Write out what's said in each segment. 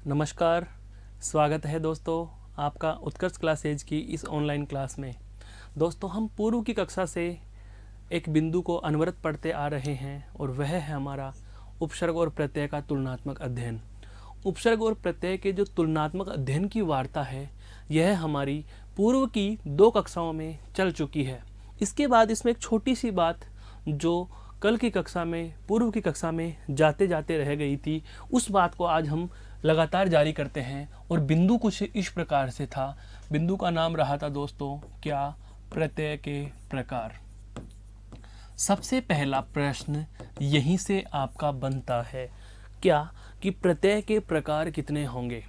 नमस्कार, स्वागत है दोस्तों आपका उत्कर्ष क्लासेज की इस ऑनलाइन क्लास में। दोस्तों, हम पूर्व की कक्षा से एक बिंदु को अनवरत पढ़ते आ रहे हैं और वह है हमारा उपसर्ग और प्रत्यय का तुलनात्मक अध्ययन। उपसर्ग और प्रत्यय के जो तुलनात्मक अध्ययन की वार्ता है, यह हमारी पूर्व की 2 कक्षाओं में चल चुकी है। इसके बाद इसमें एक छोटी सी बात जो कल की कक्षा में, पूर्व की कक्षा में जाते जाते रह गई थी, उस बात को आज हम लगातार जारी करते हैं। और बिंदु कुछ इस प्रकार से था। बिंदु का नाम रहा था दोस्तों क्या? प्रत्यय के प्रकार। सबसे पहला प्रश्न यहीं से आपका बनता है क्या कि प्रत्यय के प्रकार कितने होंगे।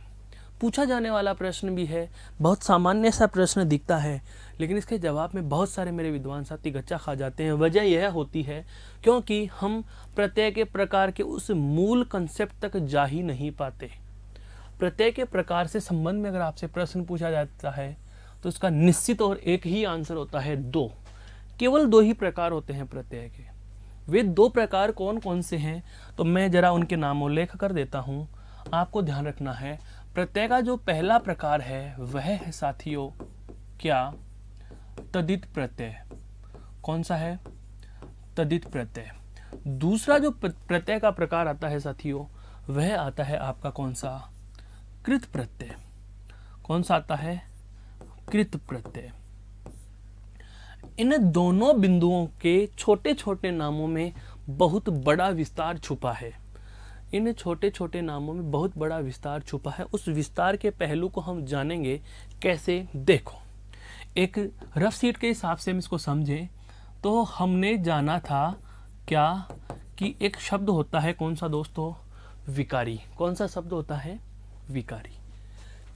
पूछा जाने वाला प्रश्न भी है, बहुत सामान्य सा प्रश्न दिखता है, लेकिन इसके जवाब में बहुत सारे मेरे विद्वान साथी गच्चा खा जाते हैं। वजह यह होती है क्योंकि हम प्रत्यय के प्रकार के उस मूल कंसेप्ट तक जा ही नहीं पाते। प्रत्यय के प्रकार से संबंध में अगर आपसे प्रश्न पूछा जाता है तो इसका निश्चित और एक ही आंसर होता है 2। केवल 2 ही प्रकार होते हैं प्रत्यय के। वे 2 प्रकार कौन कौन से हैं तो मैं जरा उनके नामोल्लेख कर देता हूँ। आपको ध्यान रखना है, प्रत्यय का जो पहला प्रकार है वह है साथियों क्या? तद्धित प्रत्यय। कौन सा है? तद्धित प्रत्यय। दूसरा जो प्रत्यय का प्रकार आता है साथियों, वह आता है आपका कौन सा? कृत प्रत्यय। कौन सा आता है? कृत प्रत्यय। इन दोनों बिंदुओं के छोटे छोटे नामों में बहुत बड़ा विस्तार छुपा है। इन छोटे छोटे नामों में बहुत बड़ा विस्तार छुपा है। उस विस्तार के पहलू को हम जानेंगे कैसे। देखो, एक रफ सीट के हिसाब से हम इसको समझें तो हमने जाना था क्या कि एक शब्द होता है, कौन सा दोस्तों? विकारी। कौन सा शब्द होता है? विकारी।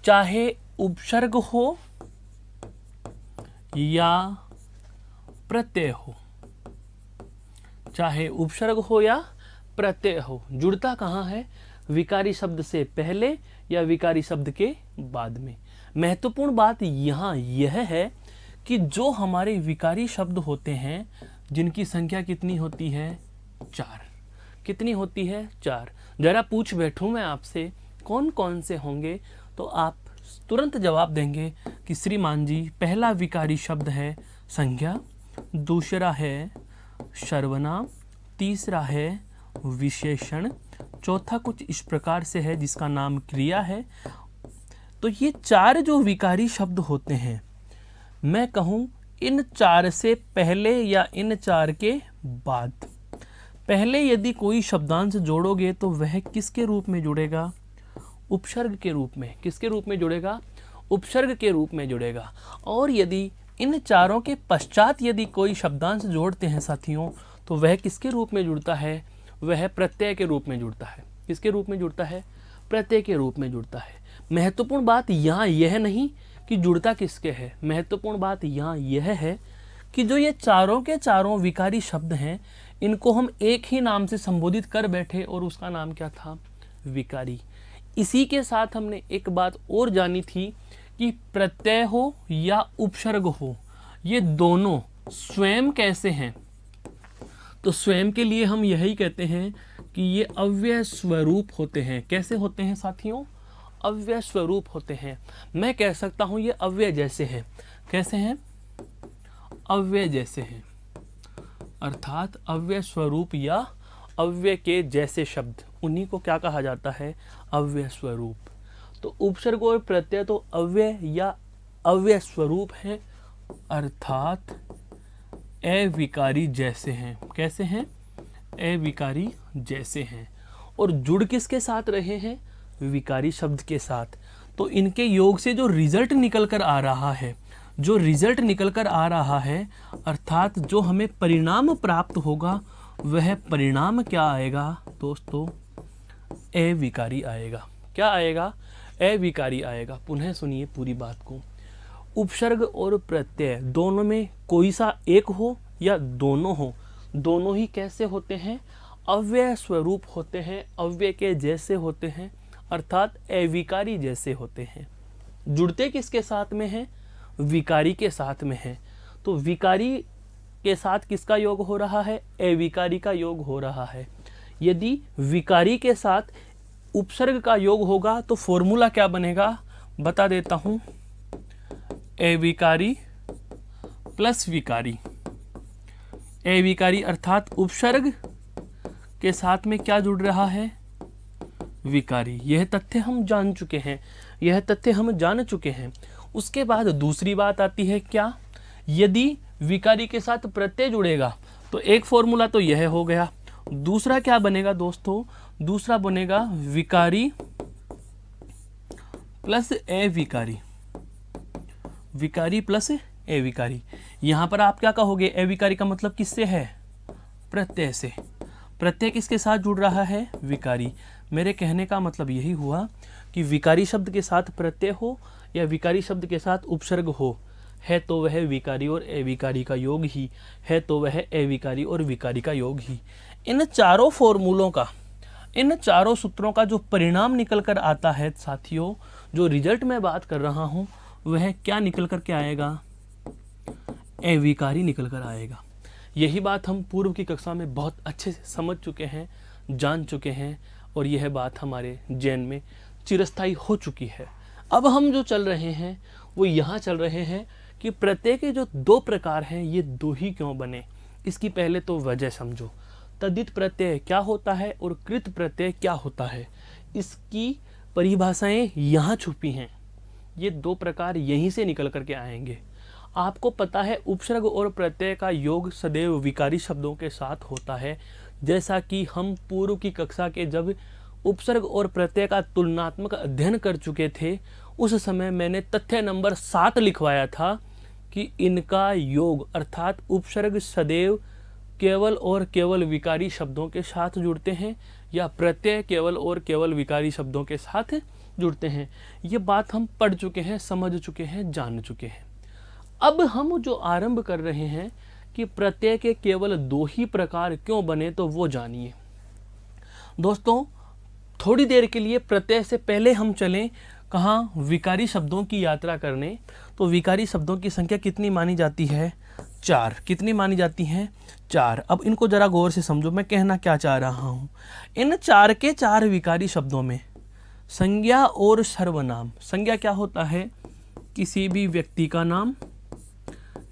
चाहे उपसर्ग हो या प्रत्यय हो, चाहे उपसर्ग हो या प्रत्यय हो, जुड़ता कहाँ है? विकारी शब्द से पहले या विकारी शब्द के बाद में। महत्वपूर्ण बात यहाँ यह है कि जो हमारे विकारी शब्द होते हैं, जिनकी संख्या कितनी होती है? 4। कितनी होती है? 4। जरा पूछ बैठूं मैं आपसे कौन कौन से होंगे तो आप तुरंत जवाब देंगे कि श्रीमान जी, पहला विकारी शब्द है संज्ञा, दूसरा है सर्वनाम, तीसरा है विशेषण, चौथा कुछ इस प्रकार से है जिसका नाम क्रिया है। तो ये 4 जो विकारी शब्द होते हैं, मैं कहूँ इन 4 से पहले या इन 4 के बाद। पहले यदि कोई शब्दांश जोड़ोगे तो वह किसके रूप में जुड़ेगा? उपसर्ग के रूप में। किसके रूप में जुड़ेगा? उपसर्ग के रूप में जुड़ेगा। और यदि इन 4 के पश्चात यदि कोई शब्दांश जोड़ते हैं साथियों तो वह किसके रूप में जुड़ता है? वह प्रत्यय के रूप में जुड़ता है। किसके रूप में जुड़ता है? प्रत्यय के रूप में जुड़ता है। महत्वपूर्ण बात यहाँ यह नहीं कि जुड़ता किसके है, महत्वपूर्ण बात यहाँ यह है कि जो ये चारों के चारों विकारी शब्द हैं, इनको हम एक ही नाम से संबोधित कर बैठे और उसका नाम क्या था? विकारी। इसी के साथ हमने एक बात और जानी थी कि प्रत्यय हो या उपसर्ग हो, ये दोनों स्वयं कैसे हैं? तो स्वयं के लिए हम यही कहते हैं कि ये अव्यय स्वरूप होते हैं। कैसे होते हैं साथियों? अव्यय स्वरूप होते हैं। मैं कह सकता हूं ये अव्यय जैसे हैं। कैसे हैं? अव्यय जैसे हैं। अर्थात अव्यय स्वरूप या अव्यय के जैसे शब्द, उन्हीं को क्या कहा जाता है? अव्यय स्वरूप। तो उपसर्ग और प्रत्यय तो अव्यय या अव्यय स्वरूप हैं, अर्थात अविकारी जैसे हैं। कैसे हैं? अविकारी जैसे हैं। और जुड़ किसके साथ रहे हैं? विकारी शब्द के साथ। तो इनके योग से जो रिजल्ट निकल कर आ रहा है, जो रिजल्ट निकल कर आ रहा है, अर्थात जो हमें परिणाम प्राप्त होगा, वह परिणाम क्या आएगा दोस्तों? अविकारी आएगा। क्या आएगा? अविकारी आएगा। पुनः सुनिए पूरी बात को। उपसर्ग और प्रत्यय दोनों में कोई सा एक हो या दोनों हो, दोनों ही कैसे होते हैं? अव्यय स्वरूप होते हैं, अव्यय के जैसे होते हैं, अर्थात अविकारी जैसे होते हैं। जुड़ते किसके साथ में हैं? विकारी के साथ में हैं। तो विकारी के साथ किसका योग हो रहा है? अविकारी का योग हो रहा है। यदि विकारी के साथ उपसर्ग का योग होगा तो फॉर्मूला क्या बनेगा बता देता हूं, अविकारी प्लस विकारी। अविकारी अर्थात उपसर्ग के साथ में क्या जुड़ रहा है, विकारी। यह तथ्य हम जान चुके हैं, यह तथ्य हम जान चुके हैं। उसके बाद दूसरी बात आती है क्या, यदि विकारी के साथ प्रत्यय जुड़ेगा तो एक फॉर्मूला तो यह हो गया, दूसरा क्या बनेगा दोस्तों, दूसरा बनेगा विकारी प्लस अविकारी, विकारी प्लस अविकारी। यहां पर आप क्या कहोगे, अविकारी का मतलब किससे है, प्रत्यय से। प्रत्यय किसके साथ जुड़ रहा है, विकारी। मेरे कहने का मतलब यही हुआ कि विकारी शब्द के साथ प्रत्यय हो या विकारी शब्द के साथ उपसर्ग हो, है तो वह विकारी और अविकारी का योग ही है, तो वह अविकारी और विकारी का योग ही। इन चारों फॉर्मूलों का, इन चारों सूत्रों का जो परिणाम निकल कर आता है साथियों, जो रिजल्ट मैं बात कर रहा हूं वह क्या निकल कर के आएगा, अविकारी निकल कर आएगा। यही बात हम पूर्व की कक्षा में बहुत अच्छे से समझ चुके हैं, जान चुके हैं, और यह बात हमारे जैन में चिरस्थायी हो चुकी है। अब हम जो चल रहे हैं वो यहाँ चल रहे हैं कि प्रत्यय के जो दो प्रकार हैं ये दो ही क्यों बने, इसकी पहले तो वजह समझो। तद्धित प्रत्यय क्या होता है और कृत प्रत्यय क्या होता है, इसकी परिभाषाएं यहाँ छुपी हैं। ये दो प्रकार यहीं से निकल करके आएंगे। आपको पता है उपसर्ग और प्रत्यय का योग सदैव विकारी शब्दों के साथ होता है। जैसा कि हम पूर्व की कक्षा के जब उपसर्ग और प्रत्यय का तुलनात्मक अध्ययन कर चुके थे, उस समय मैंने तथ्य नंबर 7 लिखवाया था कि इनका योग अर्थात उपसर्ग सदैव केवल और केवल विकारी शब्दों के साथ जुड़ते हैं या प्रत्यय केवल और केवल विकारी शब्दों के साथ जुड़ते हैं। ये बात हम पढ़ चुके हैं, समझ चुके हैं, जान चुके हैं। अब हम जो आरंभ कर रहे हैं कि प्रत्यय के केवल दो ही प्रकार क्यों बने, तो वो जानिए दोस्तों। थोड़ी देर के लिए प्रत्यय से पहले हम चलें कहाँ, विकारी शब्दों की यात्रा करने। तो विकारी शब्दों की संख्या कितनी मानी जाती है, 4। कितनी मानी जाती हैं, 4। अब इनको जरा गौर से समझो, मैं कहना क्या चाह रहा हूँ। इन 4 के 4 विकारी शब्दों में संज्ञा और सर्वनाम। संज्ञा क्या होता है, किसी भी व्यक्ति का नाम,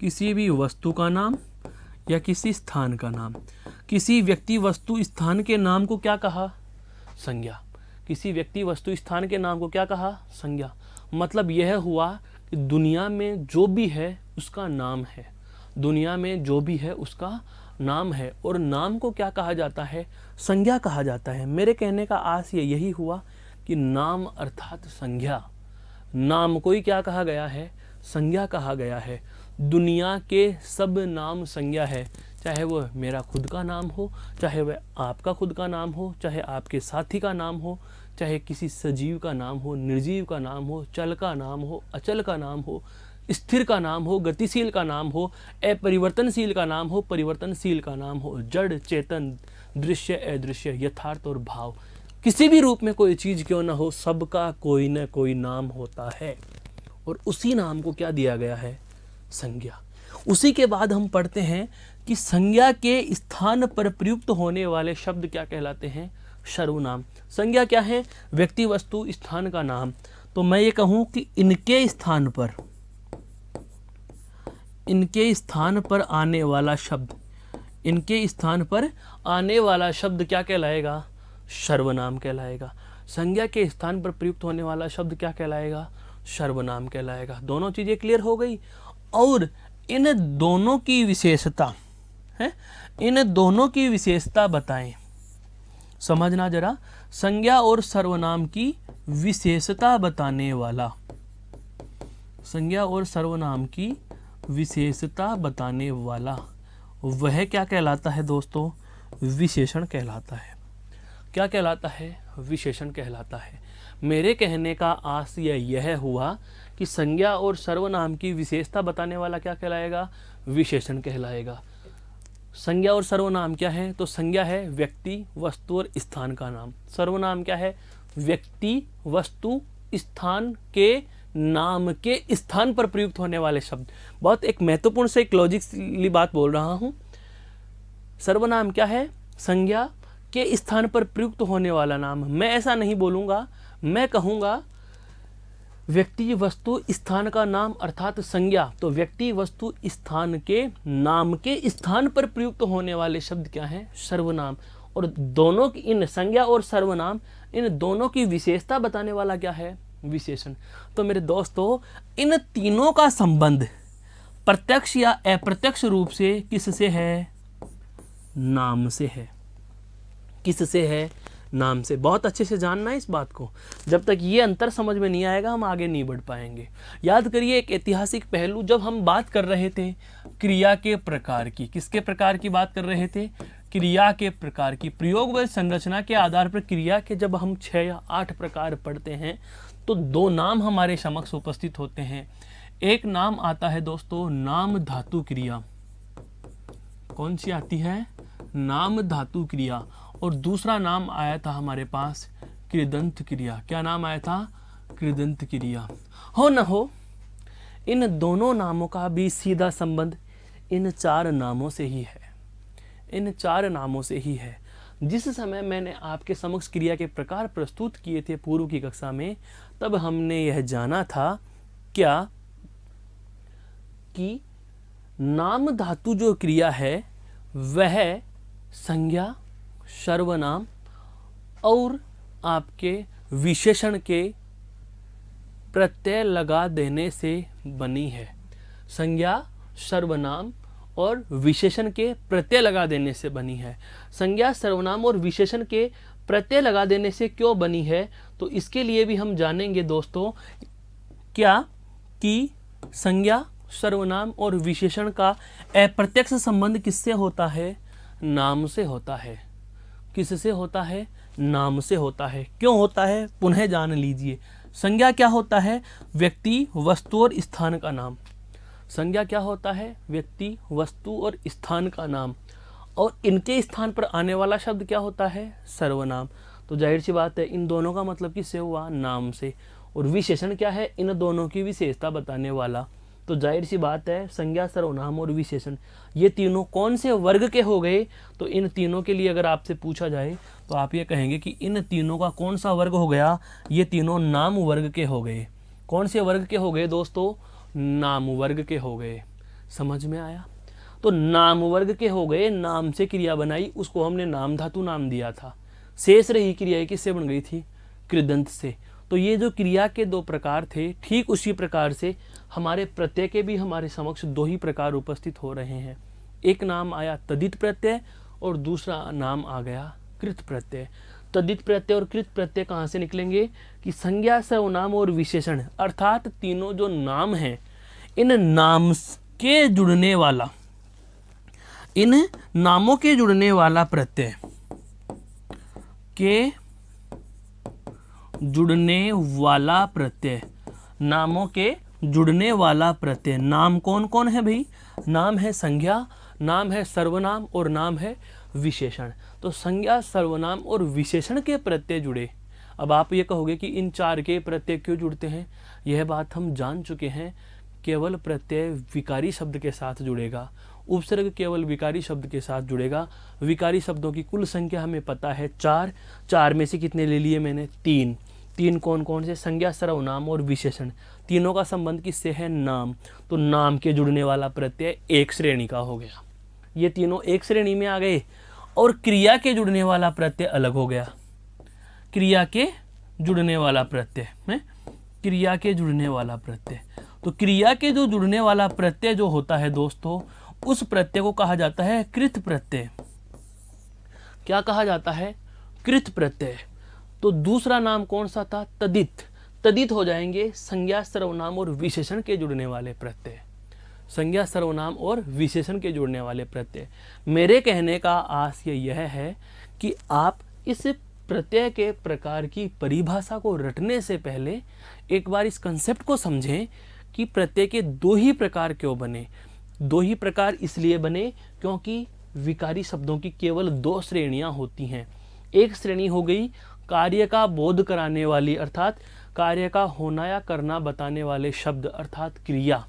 किसी भी वस्तु का नाम या किसी स्थान का नाम। किसी व्यक्ति वस्तु स्थान के नाम को क्या कहा, संज्ञा। किसी व्यक्ति वस्तु स्थान के नाम को क्या कहा, संज्ञा। मतलब यह हुआ कि दुनिया में जो भी है उसका नाम है, दुनिया में जो भी है उसका नाम है, और नाम को क्या कहा जाता है, संज्ञा कहा जाता है। मेरे कहने का आशय यही हुआ कि नाम अर्थात संज्ञा। नाम को ही क्या कहा गया है, संज्ञा कहा गया है। दुनिया के सब नाम संज्ञा है, चाहे वह मेरा खुद का नाम हो, चाहे वह आपका खुद का नाम हो, चाहे आपके साथी का नाम हो, चाहे किसी सजीव का नाम हो, निर्जीव का नाम हो, चल का नाम हो, अचल का नाम हो, स्थिर का नाम हो, गतिशील का नाम हो, अपरिवर्तनशील का नाम हो, परिवर्तनशील का नाम हो, जड़ चेतन, दृश्य अदृश्य, यथार्थ और भाव, किसी भी रूप में कोई चीज़ क्यों ना हो, सबका कोई न कोई नाम होता है। और उसी नाम को क्या दिया गया है, संज्ञा। उसी के बाद हम पढ़ते हैं कि संज्ञा के स्थान पर प्रयुक्त होने वाले शब्द क्या कहलाते हैं, सर्वनाम। संज्ञा क्या है, व्यक्ति वस्तु स्थान का नाम। तो मैं ये कहूँ कि इनके स्थान पर आने वाला शब्द, इनके स्थान पर आने वाला शब्द क्या कहलाएगा, सर्वनाम कहलाएगा। संज्ञा के स्थान पर प्रयुक्त होने वाला शब्द क्या कहलाएगा, सर्वनाम कहलाएगा। दोनों चीजें क्लियर हो गई। और इन दोनों की विशेषता है, इन दोनों की विशेषता बताएं। समझना जरा, संज्ञा और सर्वनाम की विशेषता बताने वाला, संज्ञा और सर्वनाम की विशेषता बताने वाला वह क्या कहलाता है दोस्तों, विशेषण कहलाता है। क्या कहलाता है, विशेषण कहलाता है। मेरे कहने का आशय यह हुआ कि संज्ञा और सर्वनाम की विशेषता बताने वाला क्या कहलाएगा, विशेषण कहलाएगा। संज्ञा और सर्वनाम क्या है, तो संज्ञा है व्यक्ति वस्तु और स्थान का नाम। सर्वनाम क्या है, व्यक्ति वस्तु स्थान के नाम के स्थान पर प्रयुक्त होने वाले शब्द। बहुत एक महत्वपूर्ण से एक लॉजिकली बात बोल रहा हूं। सर्वनाम क्या है, संज्ञा के स्थान पर प्रयुक्त होने वाला नाम। मैं ऐसा नहीं बोलूँगा, मैं कहूँगा व्यक्ति वस्तु स्थान का नाम अर्थात संज्ञा। तो व्यक्ति वस्तु स्थान के नाम के स्थान पर प्रयुक्त होने वाले शब्द क्या हैं? सर्वनाम। और दोनों की, इन संज्ञा और सर्वनाम, इन दोनों की विशेषता बताने वाला क्या है? विशेषण। तो मेरे दोस्तों, इन तीनों का संबंध प्रत्यक्ष या अप्रत्यक्ष रूप से किससे है? नाम से है। किससे है? नाम से। बहुत अच्छे से जानना है इस बात को। जब तक ये अंतर समझ में नहीं आएगा हम आगे नहीं बढ़ पाएंगे। याद करिए एक ऐतिहासिक पहलू, जब हम बात कर रहे थे क्रिया के प्रकार की, किसके प्रकार की बात कर रहे थे? क्रिया के प्रकार की। प्रयोग व संरचना के आधार पर क्रिया के जब हम 6 या 8 प्रकार पढ़ते हैं तो 2 नाम हमारे समक्ष उपस्थित होते हैं। एक नाम आता है दोस्तों नाम धातु क्रिया। कौन सी आती है? नाम धातु क्रिया। और दूसरा नाम आया था हमारे पास कृदंत क्रिया। क्या नाम आया था? कृदंत क्रिया। हो न हो, इन दोनों नामों का भी सीधा संबंध इन 4 नामों से ही है। इन 4 नामों से ही है। जिस समय मैंने आपके समक्ष क्रिया के प्रकार प्रस्तुत किए थे पूर्व की कक्षा में, तब हमने यह जाना था क्या कि नाम धातु जो क्रिया है वह संज्ञा, सर्वनाम और आपके विशेषण के प्रत्यय लगा देने से बनी है। संज्ञा, सर्वनाम और विशेषण के प्रत्यय लगा देने से बनी है। संज्ञा, सर्वनाम और विशेषण के प्रत्यय लगा देने से क्यों बनी है? तो इसके लिए भी हम जानेंगे दोस्तों क्या कि संज्ञा, सर्वनाम और विशेषण का अप्रत्यक्ष संबंध किससे होता है? नाम से होता है। किससे होता है? नाम से होता है। क्यों होता है? पुनः जान लीजिए। संज्ञा क्या होता है? व्यक्ति, वस्तु और स्थान का नाम। संज्ञा क्या होता है? व्यक्ति, वस्तु और स्थान का नाम। और इनके स्थान पर आने वाला शब्द क्या होता है? सर्वनाम। तो जाहिर सी बात है इन दोनों का मतलब किससे हुआ? नाम से। और विशेषण क्या है? इन दोनों की विशेषता बताने वाला। तो जाहिर सी बात है संज्ञा, सर्वनाम और विशेषण ये तीनों कौन से वर्ग के हो गए? तो इन तीनों के लिए अगर आपसे पूछा जाए तो आप ये कहेंगे कि इन तीनों का कौन सा वर्ग हो गया? ये तीनों नाम वर्ग के हो गए। कौन से वर्ग के हो गए दोस्तों? नाम वर्ग के हो गए। समझ में आया? तो नाम वर्ग के हो गए, नाम से क्रिया बनाई, उसको हमने नाम धातु नाम दिया था। शेष रही क्रिया किससे बन गई थी? कृदंत से। तो ये जो क्रिया के 2 प्रकार थे, ठीक उसी प्रकार से हमारे प्रत्यय के भी हमारे समक्ष 2 ही प्रकार उपस्थित हो रहे हैं। एक नाम आया तदित प्रत्यय और दूसरा नाम आ गया कृत प्रत्यय। तदित प्रत्यय और कृत प्रत्यय कहाँ से निकलेंगे? कि संज्ञा, सर्वनाम और विशेषण अर्थात तीनों जो नाम हैं, इन नाम के जुड़ने वाला, इन नामों के जुड़ने वाला प्रत्यय के जुड़ने वाला प्रत्यय, नामों के जुड़ने वाला प्रत्यय। नाम कौन कौन है भाई? नाम है संज्ञा, नाम है सर्वनाम और नाम है विशेषण। तो संज्ञा, सर्वनाम और विशेषण के प्रत्यय जुड़े। अब आप ये कहोगे कि इन 4 के प्रत्यय क्यों जुड़ते हैं? यह बात हम जान चुके हैं। केवल प्रत्यय विकारी शब्द के साथ जुड़ेगा, उपसर्ग केवल विकारी शब्द के साथ जुड़ेगा। विकारी शब्दों की कुल संख्या हमें पता है 4। 4 में से कितने ले लिए मैंने? 3। 3 कौन कौन से? संज्ञा, सर्वनाम और विशेषण। तीनों का संबंध किससे है? नाम। तो नाम के जुड़ने वाला प्रत्यय एक श्रेणी का हो गया। ये तीनों एक श्रेणी में आ गए। और क्रिया के जुड़ने वाला प्रत्यय अलग हो गया। क्रिया के जुड़ने वाला प्रत्यय है, क्रिया के जुड़ने वाला प्रत्यय। तो क्रिया के जो जुड़ने वाला प्रत्यय जो होता है दोस्तों, उस प्रत्यय को कहा जाता है कृत प्रत्यय। क्या कहा जाता है? कृत प्रत्यय। तो दूसरा नाम कौन सा था? तदित। तदित हो जाएंगे संज्ञा, सर्वनाम और विशेषण के जुड़ने वाले प्रत्यय। संज्ञा, सर्वनाम और विशेषण के जुड़ने वाले प्रत्यय। मेरे कहने का आशय यह है कि आप इस प्रत्यय के प्रकार की परिभाषा को रटने से पहले एक बार इस कंसेप्ट को समझें कि प्रत्यय के 2 ही प्रकार क्यों बने। 2 ही प्रकार इसलिए बने क्योंकि विकारी शब्दों की केवल 2 श्रेणियां होती हैं। एक श्रेणी हो गई कार्य का बोध कराने वाली, अर्थात कार्य का होना या करना बताने वाले शब्द अर्थात क्रिया,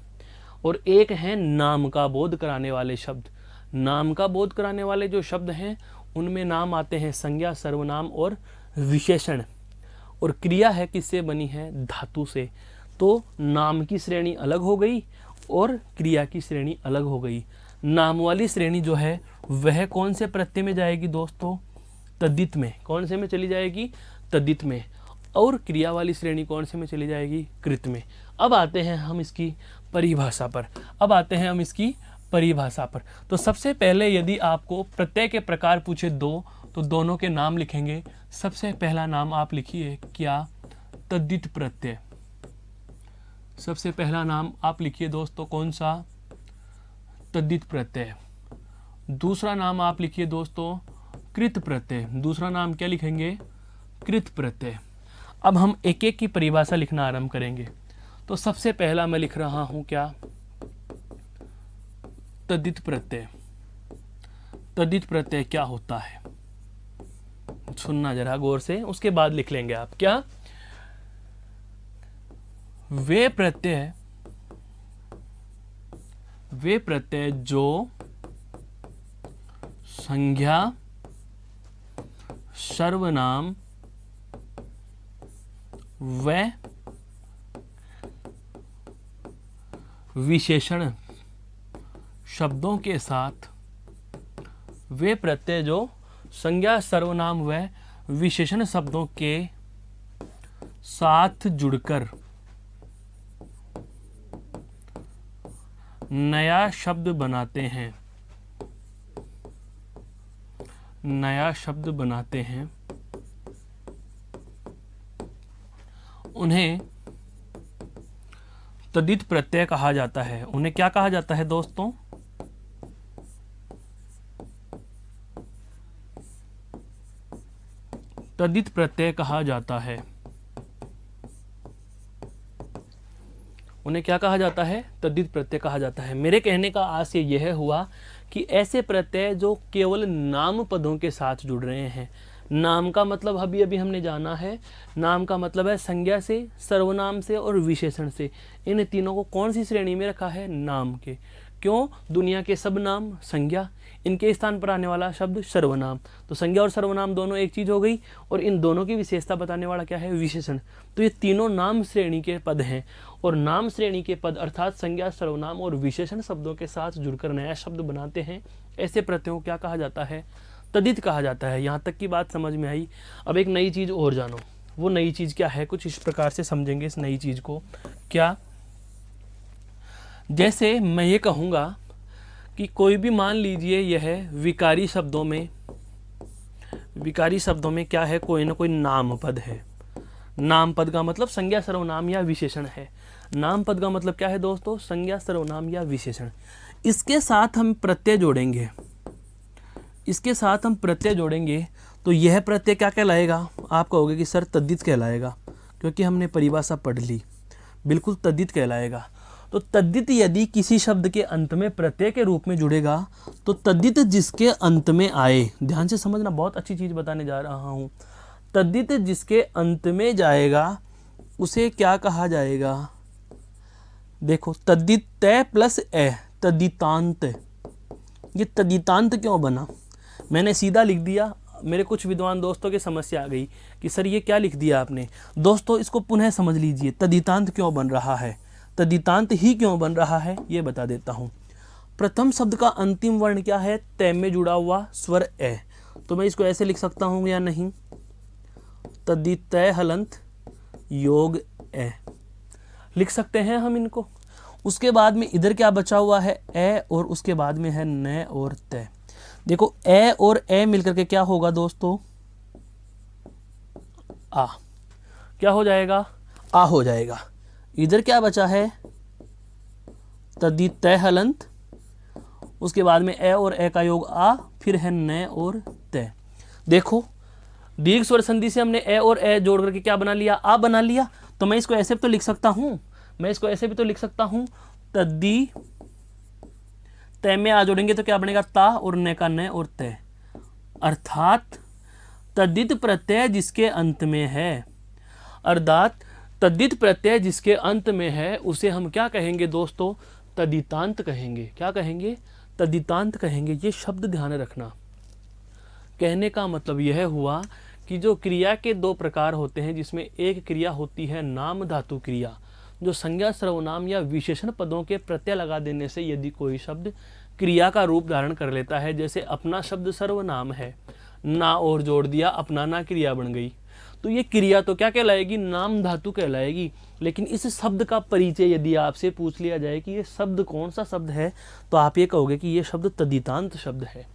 और एक है नाम का बोध कराने वाले शब्द। नाम का बोध कराने वाले जो शब्द हैं उनमें नाम आते हैं संज्ञा, सर्वनाम और विशेषण। और क्रिया है किससे बनी है? धातु से। तो नाम की श्रेणी अलग हो गई और क्रिया की श्रेणी अलग हो गई। नाम वाली श्रेणी जो है वह कौन से प्रत्यय में जाएगी दोस्तों? तद्धित में। कौन से में चली जाएगी? तद्धित में। और क्रिया वाली श्रेणी कौन से में चली जाएगी? कृत में। अब आते हैं हम इसकी परिभाषा पर। तो सबसे पहले यदि आपको प्रत्यय के प्रकार पूछे दो, तो दोनों के नाम लिखेंगे। सबसे पहला नाम आप लिखिए क्या? तद्धित प्रत्यय। सबसे पहला नाम आप लिखिए दोस्तों कौन सा? तद्धित प्रत्यय। दूसरा नाम आप लिखिए दोस्तों कृत प्रत्यय। दूसरा नाम क्या लिखेंगे? कृत प्रत्यय। अब हम एक एक की परिभाषा लिखना आरंभ करेंगे। तो सबसे पहला मैं लिख रहा हूं क्या? तद्धित प्रत्यय। तद्धित प्रत्यय क्या होता है? सुनना जरा गौर से, उसके बाद लिख लेंगे आप। क्या? वे प्रत्यय जो संज्ञा, सर्वनाम व विशेषण शब्दों के साथ, वे प्रत्यय जो संज्ञा, सर्वनाम व विशेषण शब्दों के साथ जुड़कर नया शब्द बनाते हैं, उन्हें तद्धित प्रत्यय कहा जाता है। उन्हें क्या कहा जाता है दोस्तों? तद्धित प्रत्यय कहा जाता है। उन्हें क्या कहा जाता है? तद्धित प्रत्यय कहा जाता है। मेरे कहने का आशय यह हुआ कि ऐसे प्रत्यय जो केवल नाम पदों के साथ जुड़ रहे हैं। नाम का मतलब अभी अभी हमने जाना है, नाम का मतलब है संज्ञा से, सर्वनाम से और विशेषण से। इन तीनों को कौन सी श्रेणी में रखा है? नाम के। क्यों? दुनिया के सब नाम संज्ञा, इनके स्थान पर आने वाला शब्द सर्वनाम। तो संज्ञा और सर्वनाम दोनों एक चीज हो गई, और इन दोनों की विशेषता बताने वाला क्या है? विशेषण। तो ये तीनों नाम श्रेणी के पद हैं, और नाम श्रेणी के पद अर्थात संज्ञा, सर्वनाम और विशेषण शब्दों के साथ जुड़कर नया शब्द बनाते हैं। ऐसे प्रत्ययों को क्या कहा जाता है? तद्धित कहा जाता है। यहाँ तक की बात समझ में आई। अब एक नई चीज और जानो। वो नई चीज क्या है? कुछ इस प्रकार से समझेंगे इस नई चीज को। क्या? जैसे मैं ये कहूँगा कि कोई भी, मान लीजिए यह विकारी शब्दों में क्या है? कोई ना कोई नाम पद है। नाम पद का मतलब संज्ञा, सर्वनाम या विशेषण है। नाम पद का मतलब क्या है दोस्तों? संज्ञा, सर्वनाम या विशेषण। इसके साथ हम प्रत्यय जोड़ेंगे, तो यह प्रत्यय क्या कहलाएगा? आप कहोगे कि सर तद्धित कहलाएगा, क्योंकि हमने परिभाषा पढ़ ली। बिल्कुल तद्धित कहलाएगा। तो तद्धित यदि किसी शब्द के अंत में प्रत्यय के रूप में जुड़ेगा, तो तद्धित जिसके अंत में आए, ध्यान से समझना, बहुत अच्छी चीज बताने जा रहा हूं। तद्धित जिसके अंत में जाएगा उसे क्या कहा जाएगा? देखो, तद्धित तय प्लस ए, तद्धितांत। ये तद्धितांत क्यों बना? मैंने सीधा लिख दिया। मेरे कुछ विद्वान दोस्तों की समस्या आ गई कि सर ये क्या लिख दिया आपने। दोस्तों इसको पुनः समझ लीजिए, तद्धितांत क्यों बन रहा है, तद्धितांत ही क्यों बन रहा है, ये बता देता हूं। प्रथम शब्द का अंतिम वर्ण क्या है? तय में जुड़ा हुआ स्वर ए। तो मैं इसको ऐसे लिख सकता हूं या नहीं? तद्धित हलंत योग ए, लिख सकते हैं हम इनको। उसके बाद में इधर क्या बचा हुआ है? ए, और उसके बाद में है न और तय। देखो ए और ए मिलकर के क्या होगा दोस्तों? आ। क्या हो जाएगा? आ हो जाएगा। इधर क्या बचा है? तद्धित हलंत, उसके बाद में ए और ए का योग आ, फिर है न और तय। देखो दीर्घ स्वर संधि से हमने ए और ए जोड़ करके क्या बना लिया? आ बना लिया। तो मैं इसको ऐसे भी तो लिख सकता हूं, तद्दी तय में आ जोड़ेंगे तो क्या बनेगा? ता, और न का न और तय। अर्थात तद्धित प्रत्यय जिसके अंत में है, उसे हम क्या कहेंगे दोस्तों? तद्धितांत कहेंगे। क्या कहेंगे? तद्धितांत कहेंगे। ये शब्द ध्यान रखना, कहने का मतलब यह हुआ कि जो क्रिया के दो प्रकार होते हैं, जिसमें एक क्रिया होती है नाम धातु क्रिया, जो संज्ञा सर्वनाम या विशेषण पदों के प्रत्यय लगा देने से यदि कोई शब्द क्रिया का रूप धारण कर लेता है, जैसे अपना शब्द सर्वनाम है, ना और जोड़ दिया, अपनाना क्रिया बन गई, तो ये क्रिया तो क्या कहलाएगी, नाम धातु कहलाएगी। लेकिन इस शब्द का परिचय यदि आपसे पूछ लिया जाए कि ये शब्द कौन सा शब्द है, तो आप ये कहोगे कि ये शब्द तद्धितांत शब्द है।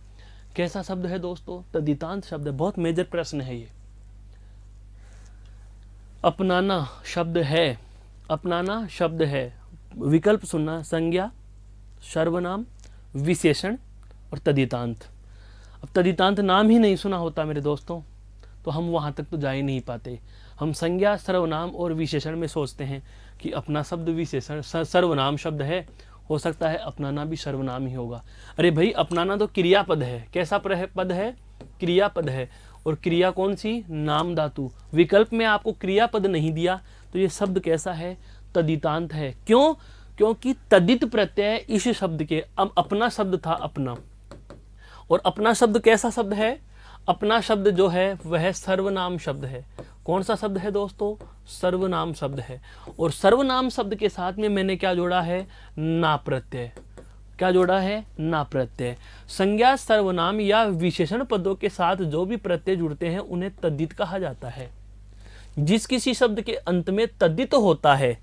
कैसा शब्द है दोस्तों, तद्धितांत शब्द है। बहुत मेजर प्रश्न है ये। अपनाना शब्द है, अपनाना शब्द है, विकल्प सुनना, संज्ञा, सर्वनाम, विशेषण और तद्धितांत। अब तद्धितांत नाम ही नहीं सुना होता मेरे दोस्तों, तो हम वहाँ तक तो जा ही नहीं पाते। हम संज्ञा, सर्वनाम और विशेषण में सोचते हैं कि अपना शब्द विशेषण सर्वनाम शब्द है, हो सकता है अपनाना भी सर्वनाम ही होगा। अरे भाई, अपनाना तो क्रियापद है। कैसा पद है, क्रियापद है। और क्रिया कौन सी, नाम धातु। विकल्प में आपको क्रियापद नहीं दिया, तो ये शब्द कैसा है, तद्धितांत है। क्यों, क्योंकि तद्धित प्रत्यय इस शब्द के, अब अपना शब्द था अपना, और अपना शब्द कैसा शब्द है, अपना शब्द जो है वह सर्वनाम शब्द है। कौन सा शब्द है दोस्तों, सर्वनाम शब्द है। और सर्वनाम शब्द के साथ में मैंने क्या जोड़ा है, ना प्रत्यय। क्या जोड़ा है, ना प्रत्यय। संज्ञा, सर्वनाम या विशेषण पदों के साथ जो भी प्रत्यय जुड़ते हैं उन्हें तद्धित कहा जाता है। जिस किसी शब्द के अंत में तद्धित होता है,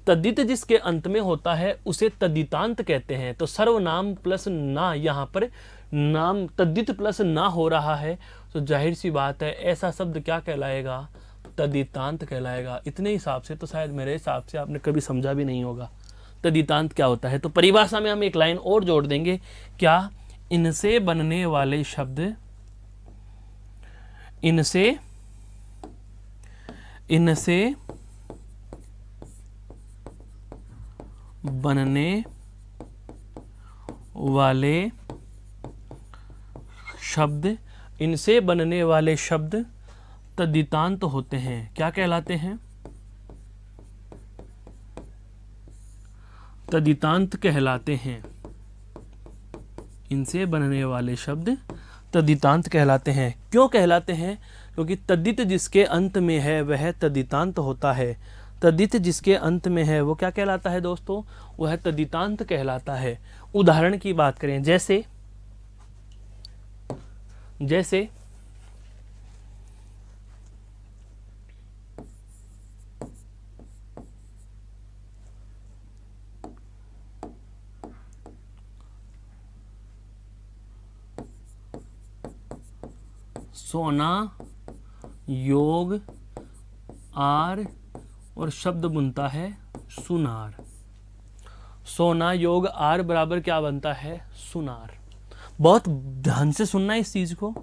तद्धित जिसके अंत में होता है उसे तद्धितांत कहते हैं। तो सर्वनाम प्लस ना, यहाँ पर नाम तद्धित प्लस ना हो रहा है, तो जाहिर सी बात है ऐसा शब्द क्या कहलाएगा, तद्धितांत कहलाएगा। इतने हिसाब से तो शायद मेरे हिसाब से आपने कभी समझा भी नहीं होगा तद्धितांत क्या होता है। तो परिभाषा में हम एक लाइन और जोड़ देंगे, क्या, इनसे बनने वाले शब्द, इनसे बनने वाले शब्द, इनसे बनने वाले शब्द तद्धितांत होते हैं। क्या कहलाते हैं, तद्धितांत कहलाते हैं। इनसे बनने वाले शब्द तद्धितांत कहलाते हैं। क्यों कहलाते हैं, क्योंकि तद्धित जिसके अंत में है वह तद्धितांत होता है। तद्धित जिसके अंत में है वो क्या कहलाता है दोस्तों, वह तद्धितांत कहलाता है। उदाहरण की बात करें, जैसे सोना, योग, आर और शब्द बनता है सुनार। सोना, योग, आर बराबर क्या बनता है, सुनार। बहुत ध्यान से सुनना इस चीज को,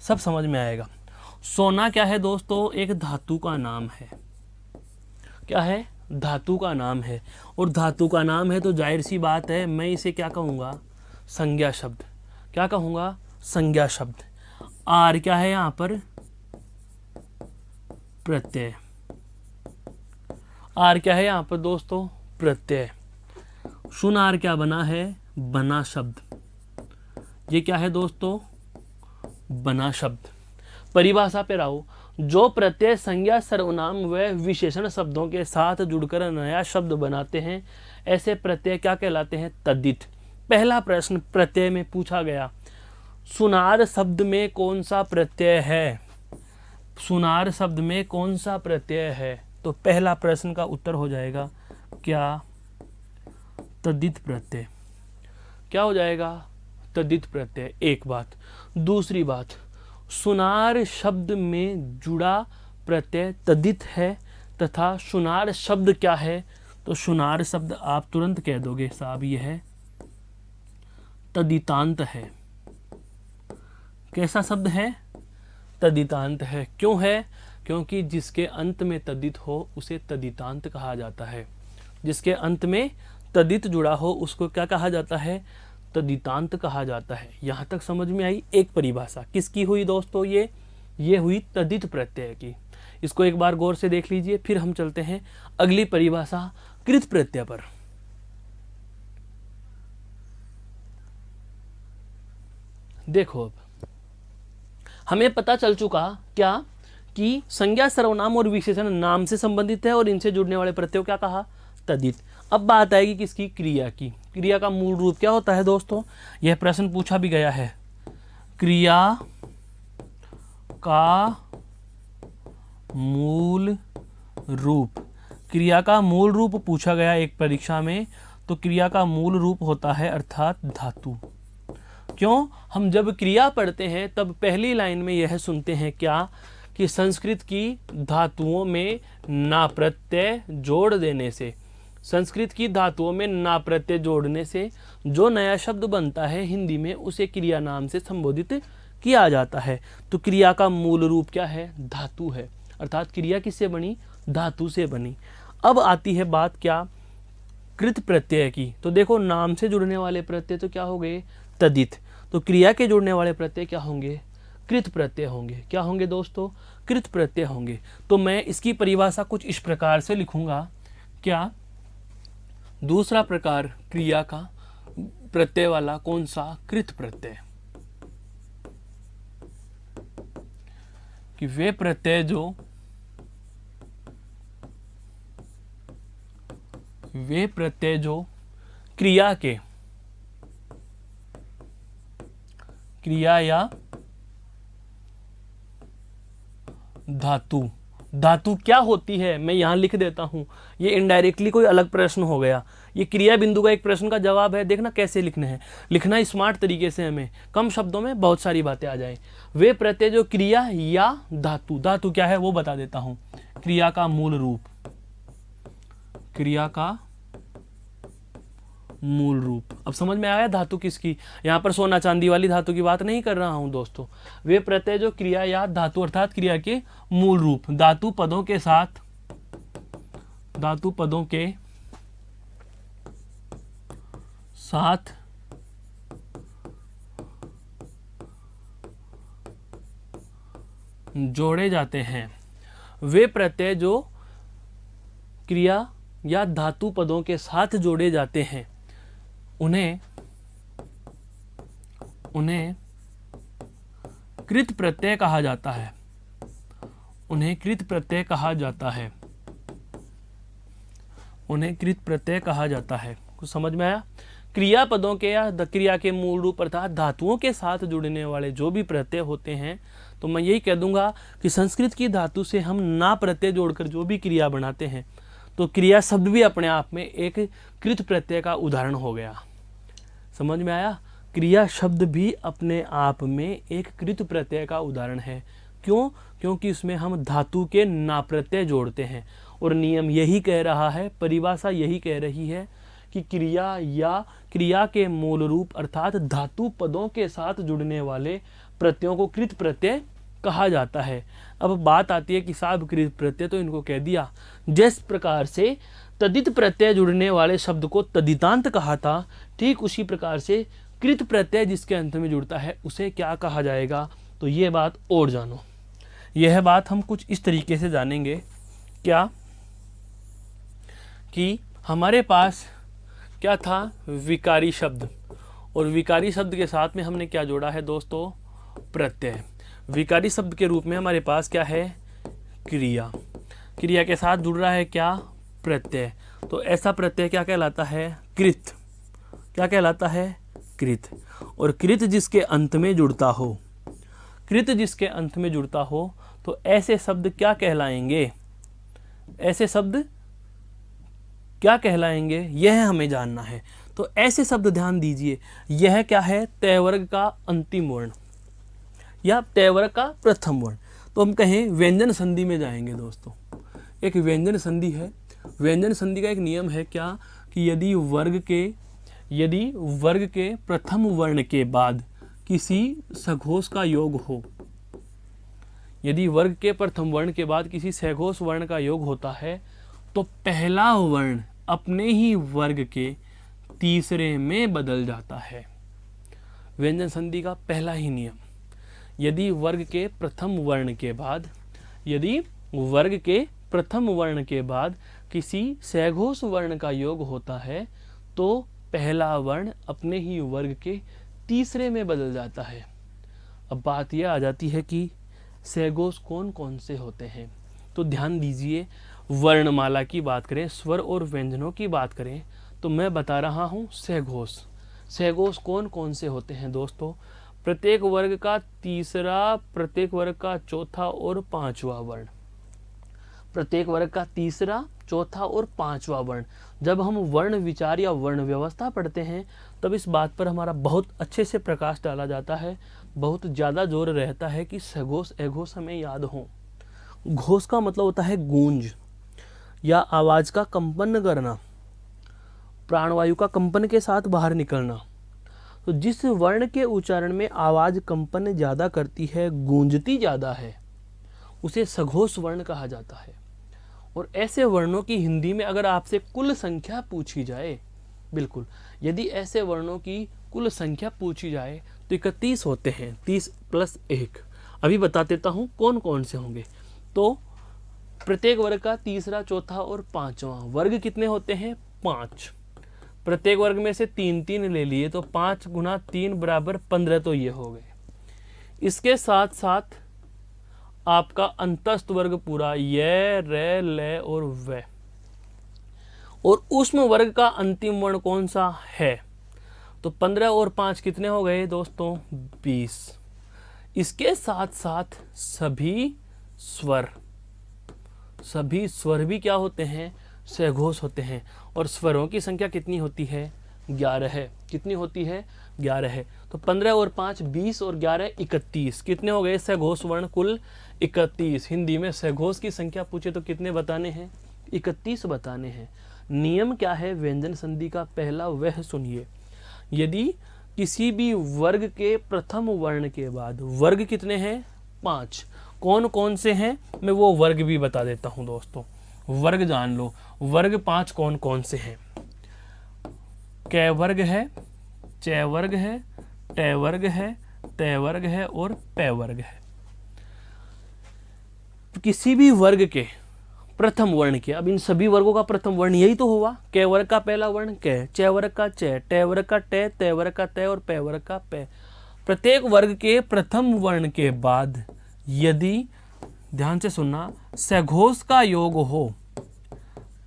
सब समझ में आएगा। सोना क्या है दोस्तों, एक धातु का नाम है। क्या है, धातु का नाम है। और धातु का नाम है तो जाहिर सी बात है मैं इसे क्या कहूँगा, संज्ञा शब्द। क्या कहूँगा, संज्ञा शब्द। आर क्या है यहाँ पर, प्रत्यय। आर क्या है यहाँ पर दोस्तों, प्रत्यय। सुनार क्या बना है, बना शब्द। ये क्या है दोस्तों, बना शब्द। परिभाषा पे रहो, जो प्रत्यय संज्ञा, सर्वनाम व विशेषण शब्दों के साथ जुड़कर नया शब्द बनाते हैं, ऐसे प्रत्यय क्या कहलाते हैं, तद्धित। पहला प्रश्न प्रत्यय में पूछा गया, सुनार शब्द में कौन सा प्रत्यय है, सुनार शब्द में कौन सा प्रत्यय है, तो पहला प्रश्न का उत्तर हो जाएगा क्या, तद्धित प्रत्यय। क्या हो जाएगा, तद्धित प्रत्यय। एक बात। दूसरी बात, सुनार शब्द में जुड़ा प्रत्यय तद्धित है तथा सुनार शब्द क्या है, तो सुनार शब्द आप तुरंत कह दोगे साहब यह है तद्धितांत है। कैसा शब्द है, तद्धितांत है। क्यों है, क्योंकि जिसके अंत में तद्धित हो उसे तद्धितांत कहा जाता है। जिसके अंत में तद्धित जुड़ा हो उसको क्या कहा जाता है, तद्धितांत कहा जाता है। यहाँ तक समझ में आई एक परिभाषा। किसकी हुई दोस्तों, ये हुई तद्धित प्रत्यय की। इसको एक बार गौर से देख लीजिए, फिर हम चलते हैं अगली परिभाषा कृत प्रत्यय पर। देखो अब हमें पता चल चुका क्या कि संज्ञा सर्वनाम और विशेषण नाम से संबंधित है और इनसे जुड़ने वाले प्रत्ययों क्या कहा, तद्धित। अब बात आएगी किसकी, क्रिया की। क्रिया का मूल रूप क्या होता है दोस्तों, यह प्रश्न पूछा भी गया है। क्रिया का मूल रूप, क्रिया का मूल रूप पूछा गया एक परीक्षा में, तो क्रिया का मूल रूप होता है अर्थात धातु। क्यों, हम जब क्रिया पढ़ते हैं तब पहली लाइन में यह सुनते हैं क्या, कि संस्कृत की धातुओं में ना प्रत्यय जोड़ देने से, संस्कृत की धातुओं में ना प्रत्यय जोड़ने से जो नया शब्द बनता है हिंदी में उसे क्रिया नाम से संबोधित किया जाता है। तो क्रिया का मूल रूप क्या है, धातु है, अर्थात क्रिया किससे बनी, धातु से बनी। अब आती है बात क्या, कृत प्रत्यय की। तो देखो नाम से जुड़ने वाले प्रत्यय तो क्या हो गए, तद्धित। तो क्रिया के जुड़ने वाले प्रत्यय क्या होंगे, कृत प्रत्यय होंगे। क्या होंगे दोस्तों, कृत प्रत्यय होंगे। तो मैं इसकी परिभाषा कुछ इस प्रकार से लिखूंगा, क्या, दूसरा प्रकार क्रिया का प्रत्यय वाला कौन सा, कृत प्रत्यय, कि वे प्रत्यय जो क्रिया या धातु क्या होती है, मैं यहां लिख देता हूं। ये इनडायरेक्टली कोई अलग प्रश्न हो गया, ये क्रिया बिंदु का एक प्रश्न का जवाब है। देखना कैसे लिखने हैं, लिखना स्मार्ट तरीके से, हमें कम शब्दों में बहुत सारी बातें आ जाए। वे प्रत्यय जो क्रिया या धातु क्या है वो बता देता हूं। क्रिया का मूल रूप, क्रिया का मूल रूप। अब समझ में आया धातु किसकी, यहां पर सोना चांदी वाली धातु की बात नहीं कर रहा हूं दोस्तों। वे प्रत्यय जो क्रिया या धातु अर्थात क्रिया के मूल रूप, धातु पदों के साथ जोड़े जाते हैं। वे प्रत्यय जो क्रिया या धातु पदों के साथ जोड़े जाते हैं उन्हें कृत प्रत्यय कहा जाता है, उन्हें कृत प्रत्यय कहा जाता है, उन्हें कृत प्रत्यय कहा जाता है। कुछ समझ में आया। क्रिया पदों के या क्रिया के मूल रूप अर्थात धातुओं के साथ जुड़ने वाले जो भी प्रत्यय होते हैं, तो मैं यही कह दूंगा कि संस्कृत की धातु से हम ना प्रत्यय जोड़कर जो भी क्रिया बनाते हैं, तो क्रिया शब्द भी अपने आप में एक कृत प्रत्यय का उदाहरण हो गया। समझ में आया, क्रिया शब्द भी अपने आप में एक कृत प्रत्यय का उदाहरण है। क्यों, क्योंकि उसमें हम धातु के ना प्रत्यय जोड़ते हैं। और नियम यही कह रहा है, परिभाषा यही कह रही है कि क्रिया या क्रिया के मूल रूप अर्थात धातु पदों के साथ जुड़ने वाले प्रत्ययों को कृत प्रत्यय कहा जाता है। अब बात आती है कि साहब कृत प्रत्यय तो इनको कह दिया, जिस प्रकार से तद्धित प्रत्यय जुड़ने वाले शब्द को तद्धितांत कहा था, ठीक उसी प्रकार से कृत प्रत्यय जिसके अंत में जुड़ता है उसे क्या कहा जाएगा। तो ये बात और जानो, यह बात हम कुछ इस तरीके से जानेंगे, क्या कि हमारे पास क्या था, विकारी शब्द, और विकारी शब्द के साथ में हमने क्या जोड़ा है दोस्तों, प्रत्यय। विकारी शब्द के रूप में हमारे पास क्या है, क्रिया, क्रिया के साथ जुड़ रहा है क्या, प्रत्यय। तो ऐसा प्रत्यय क्या कहलाता है, कृत। क्या कहलाता है, कृत। और कृत जिसके अंत में जुड़ता हो, कृत जिसके अंत में जुड़ता हो, तो ऐसे शब्द क्या कहलाएंगे, ऐसे शब्द क्या कहलाएंगे, यह हमें जानना है। तो ऐसे शब्द ध्यान दीजिए, यह क्या है, तय वर्ग का अंतिम वर्ण या तय वर्ग का प्रथम वर्ण। तो हम कहें व्यंजन संधि में जाएंगे दोस्तों। एक व्यंजन संधि है, व्यंजन संधि का एक नियम है क्या, कि यदि वर्ग के प्रथम वर्ण के बाद किसी सघोष का योग हो, यदि वर्ग के प्रथम वर्ण के बाद किसी सघोष वर्ण का योग होता है, तो पहला वर्ण अपने ही वर्ग के तीसरे में बदल जाता है। व्यंजन संधि का पहला ही नियम, यदि वर्ग के प्रथम वर्ण के बाद किसी सघोष वर्ण का योग होता है, तो पहला वर्ण अपने ही वर्ग के तीसरे में बदल जाता है। अब बात यह आ जाती है कि सहघोष कौन कौन से होते हैं। तो ध्यान दीजिए, वर्णमाला की बात करें, स्वर और व्यंजनों की बात करें, तो मैं बता रहा हूँ सहघोष। सहघोष कौन कौन से होते हैं दोस्तों? प्रत्येक वर्ग का तीसरा, प्रत्येक वर्ग का चौथा और पांचवा वर्ण। प्रत्येक वर्ग का तीसरा, चौथा और पांचवा वर्ण। जब हम वर्ण विचार या वर्ण व्यवस्था पढ़ते हैं तब इस बात पर हमारा बहुत अच्छे से प्रकाश डाला जाता है, बहुत ज़्यादा जोर रहता है कि सघोष अघोष हमें याद हो। घोष का मतलब होता है गूंज या आवाज का कंपन करना, प्राणवायु का कंपन के साथ बाहर निकलना। तो जिस वर्ण के उच्चारण में आवाज कंपन ज्यादा करती है, गूंजती ज्यादा है, उसे सघोष वर्ण कहा जाता है। और ऐसे वर्णों की हिंदी में अगर आपसे कुल संख्या पूछी जाए, बिल्कुल, यदि ऐसे वर्णों की कुल संख्या पूछी जाए तो 31 होते हैं, 30 + 1। अभी बता देता हूँ कौन कौन से होंगे। तो प्रत्येक वर्ग का तीसरा, चौथा और पांचवा वर्ग कितने होते हैं? 5। प्रत्येक वर्ग में से 3-3 ले लिए तो 5 × 3 = 15, तो ये हो गए। इसके साथ साथ आपका अंतस्थ वर्ग पूरा, य, र, ल और व। और ऊष्म वर्ग का अंतिम वर्ण कौन सा है? तो 15 और 5 कितने हो गए दोस्तों? 20। इसके साथ साथ सभी स्वर भी क्या होते हैं? सहघोष होते हैं। और स्वरों की संख्या कितनी होती है? 11 है। कितनी होती है? 11 है। तो 15 और 5 20 और 11 31। कितने हो गए सहघोष वर्ण? कुल 31। हिंदी में सहघोष की संख्या पूछे तो कितने बताने हैं? 31 बताने हैं। नियम क्या है व्यंजन संधि का? पहला वह सुनिए, यदि किसी भी वर्ग के प्रथम वर्ण के बाद वर्ग कितने हैं? 5। कौन कौन से हैं मैं वो वर्ग भी बता देता हूं दोस्तों, वर्ग जान लो। वर्ग 5 कौन कौन से हैं? क वर्ग है, च वर्ग है, ट वर्ग है, त वर्ग है और प वर्ग है। किसी भी वर्ग के प्रथम वर्ण के, अब इन सभी वर्गों का प्रथम वर्ण यही तो हुआ। क वर्ग का पहला वर्ण क, च वर्ग का च, ट वर्ग का ट, त वर्ग का त और प वर्ग का प। प्रत्येक वर्ग के प्रथम वर्ण के बाद यदि, ध्यान से सुनना, सघोष का योग हो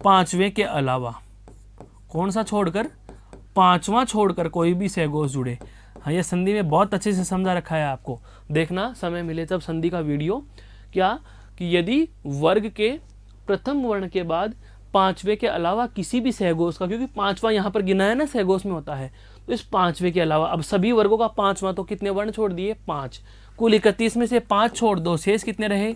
पांचवें के अलावा, कौन सा छोड़कर? पांचवा छोड़कर कोई भी सहघोष जुड़े। हाँ, ये संधि में बहुत अच्छे से समझा रखा है, आपको देखना समय मिले तब संधि का वीडियो। क्या कि यदि वर्ग के प्रथम वर्ण के बाद पांचवे के अलावा किसी भी सहघोष का, क्योंकि पांचवा यहाँ पर गिना है ना, सहघोष में होता है, तो इस पांचवे के अलावा, अब सभी वर्गों का पांचवा, तो कितने वर्ण छोड़ दिए? 5। कुल 31 में से 5 छोड़ दो, शेष कितने रहे?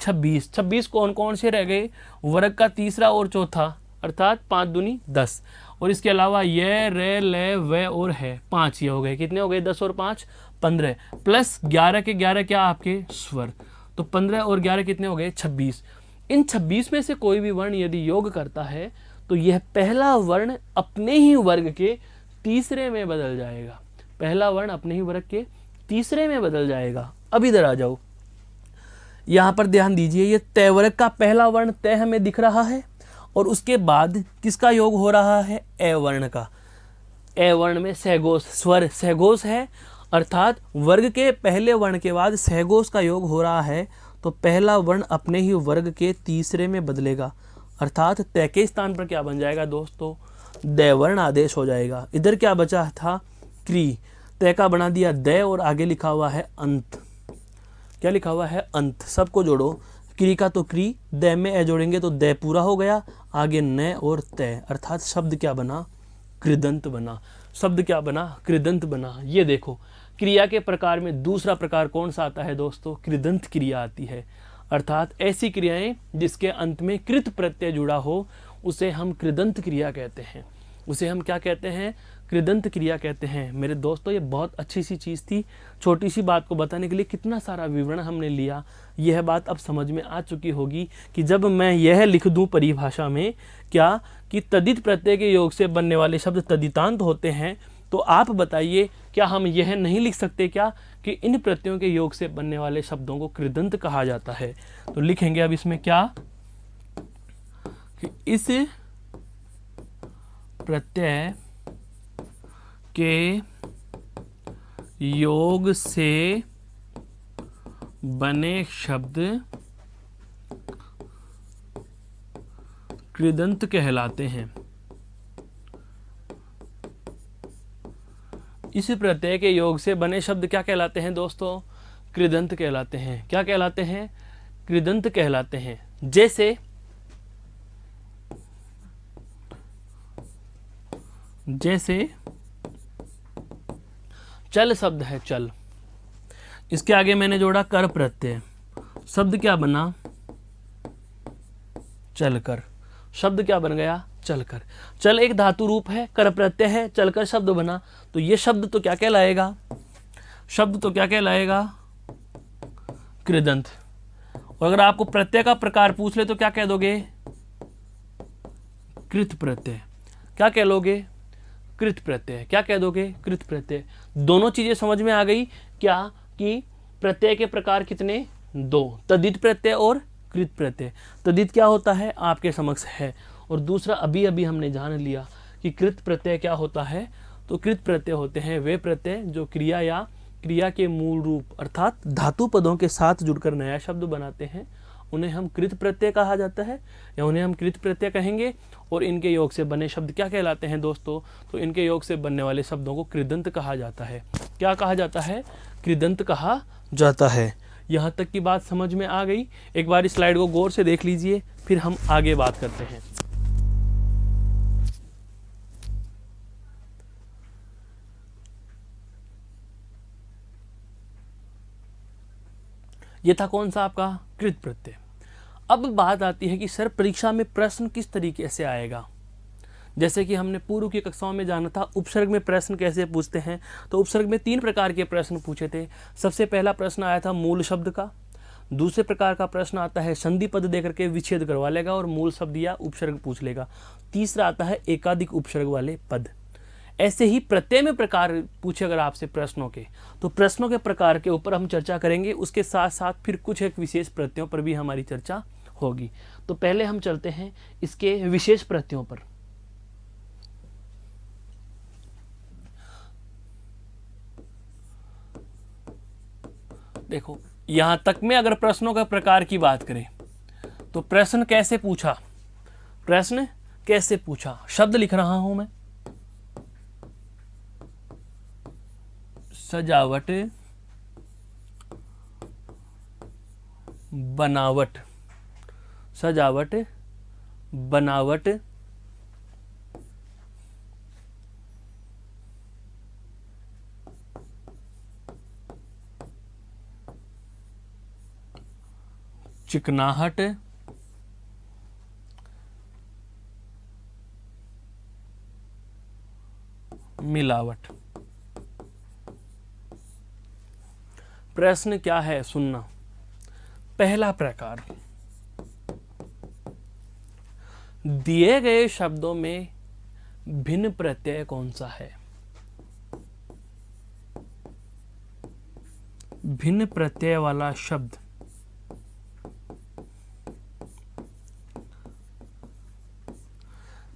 26। 26 कौन कौन से रह गए? वर्ग का तीसरा और चौथा, अर्थात 5 दूनी 10। और इसके अलावा ये, रे, ले, वे और है, 5 ये हो गए। कितने हो गए? 10 और 5 15, प्लस 11 के 11 क्या आपके? स्वर। तो 15 और 11 कितने हो गए? 26। इन 26 में से कोई भी वर्ण यदि योग करता है तो यह पहला वर्ण अपने ही वर्ग के तीसरे में बदल जाएगा। पहला वर्ण अपने ही वर्ग के तीसरे में बदल जाएगा। अब इधर आ जाओ, यहां पर ध्यान दीजिए, ये तय वर्ग का पहला वर्ण तय हमें दिख रहा है और उसके बाद किसका योग हो रहा है? ए वर्ण का। ए वर्ण में सहघोष, स्वर सहघोष है, अर्थात वर्ग के पहले वर्ण के बाद सहघोष का योग हो रहा है, तो पहला वर्ण अपने ही वर्ग के तीसरे में बदलेगा, अर्थात तय के स्थान पर क्या बन जाएगा दोस्तों? द वर्ण आदेश हो जाएगा। इधर क्या बचा था? क्री। तय का बना दिया द और आगे लिखा हुआ है अंत। क्या लिखा हुआ है? अंत। सबको जोड़ो, क्री का तो क्री, द में ए जोड़ेंगे तो द पूरा हो गया, आगे न और तय, अर्थात शब्द क्या बना? कृदंत बना। शब्द क्या बना? कृदंत बना। ये देखो, क्रिया के प्रकार में दूसरा प्रकार कौन सा आता है दोस्तों? कृदंत क्रिया आती है, अर्थात ऐसी क्रियाएं जिसके अंत में कृत प्रत्यय जुड़ा हो उसे हम कृदंत क्रिया कहते हैं। उसे हम क्या कहते हैं? कृदंत क्रिया कहते हैं। मेरे दोस्तों, ये बहुत अच्छी सी चीज़ थी, छोटी सी बात को बताने के लिए कितना सारा विवरण हमने लिया। यह बात अब समझ में आ चुकी होगी कि जब मैं यह लिख दूं परिभाषा में क्या कि तदित प्रत्यय के योग से बनने वाले शब्द तदितांत होते हैं, तो आप बताइए क्या हम यह नहीं लिख सकते क्या कि इन प्रत्ययों के योग से बनने वाले शब्दों को कृदंत कहा जाता है? तो लिखेंगे अब इसमें क्या कि इस प्रत्यय के योग से बने शब्द कृदंत कहलाते हैं। इस प्रत्यय के योग से बने शब्द क्या कहलाते हैं दोस्तों? कृदंत कहलाते हैं। क्या कहलाते हैं? कृदंत कहलाते हैं। जैसे चल शब्द है, चल, इसके आगे मैंने जोड़ा कर प्रत्यय, शब्द क्या बना? चलकर। शब्द क्या बन गया? चलकर। चल एक धातु रूप है, कर प्रत्यय है, चलकर शब्द बना, तो ये शब्द तो क्या कहलाएगा? शब्द तो क्या कहलाएगा? कृदंत। और अगर आपको प्रत्यय का प्रकार पूछ ले तो क्या कह दोगे? कृत प्रत्यय। क्या कह लोगे? कृत प्रत्यय। क्या कह दोगे? कृत प्रत्यय। दोनों चीजें समझ में आ गई क्या? कि प्रत्यय के प्रकार कितने? दो, तद्धित प्रत्यय और कृत प्रत्यय। तद्धित क्या होता है आपके समक्ष है, और दूसरा अभी अभी हमने जान लिया कि कृत प्रत्यय क्या होता है। तो कृत प्रत्यय होते हैं वे प्रत्यय जो क्रिया या क्रिया के मूल रूप अर्थात धातु पदों के साथ जुड़कर नया शब्द बनाते हैं, उन्हें हम कृत प्रत्यय कहा जाता है, या उन्हें हम कृत प्रत्यय कहेंगे। और इनके योग से बने शब्द क्या कहलाते हैं दोस्तों? तो इनके योग से बनने वाले शब्दों को कृदंत कहा जाता है। क्या कहा जाता है? कृदंत कहा जाता है। यहाँ तक की बात समझ में आ गई? एक बार इस स्लाइड को गौर से देख लीजिए, फिर हम आगे बात करते हैं। ये था कौन सा आपका? कृत प्रत्यय। अब बात आती है कि सर परीक्षा में प्रश्न किस तरीके से आएगा। जैसे कि हमने पूर्व की कक्षाओं में जाना था उपसर्ग में प्रश्न कैसे पूछते हैं। तो उपसर्ग में 3 प्रकार के प्रश्न पूछे थे। सबसे पहला प्रश्न आया था मूल शब्द का। दूसरे प्रकार का प्रश्न आता है संधि पद देकर के विच्छेद करवा लेगा और मूल शब्द या उपसर्ग पूछ लेगा। तीसरा आता है एकाधिक उपसर्ग वाले पद। ऐसे ही प्रत्यय में प्रकार पूछे अगर आपसे प्रश्नों के, तो प्रश्नों के प्रकार के ऊपर हम चर्चा करेंगे। उसके साथ साथ फिर कुछ एक विशेष प्रत्ययों पर भी हमारी चर्चा होगी। तो पहले हम चलते हैं इसके विशेष प्रत्ययों पर। देखो यहां तक में अगर प्रश्नों के प्रकार की बात करें तो प्रश्न कैसे पूछा? प्रश्न कैसे पूछा? शब्द लिख रहा हूं मैं, सजावट, बनावट, सजावट, बनावट, चिकनाहट, मिलावट। प्रश्न क्या है सुनना। पहला प्रकार, दिए गए शब्दों में भिन्न प्रत्यय कौन सा है? भिन्न प्रत्यय वाला शब्द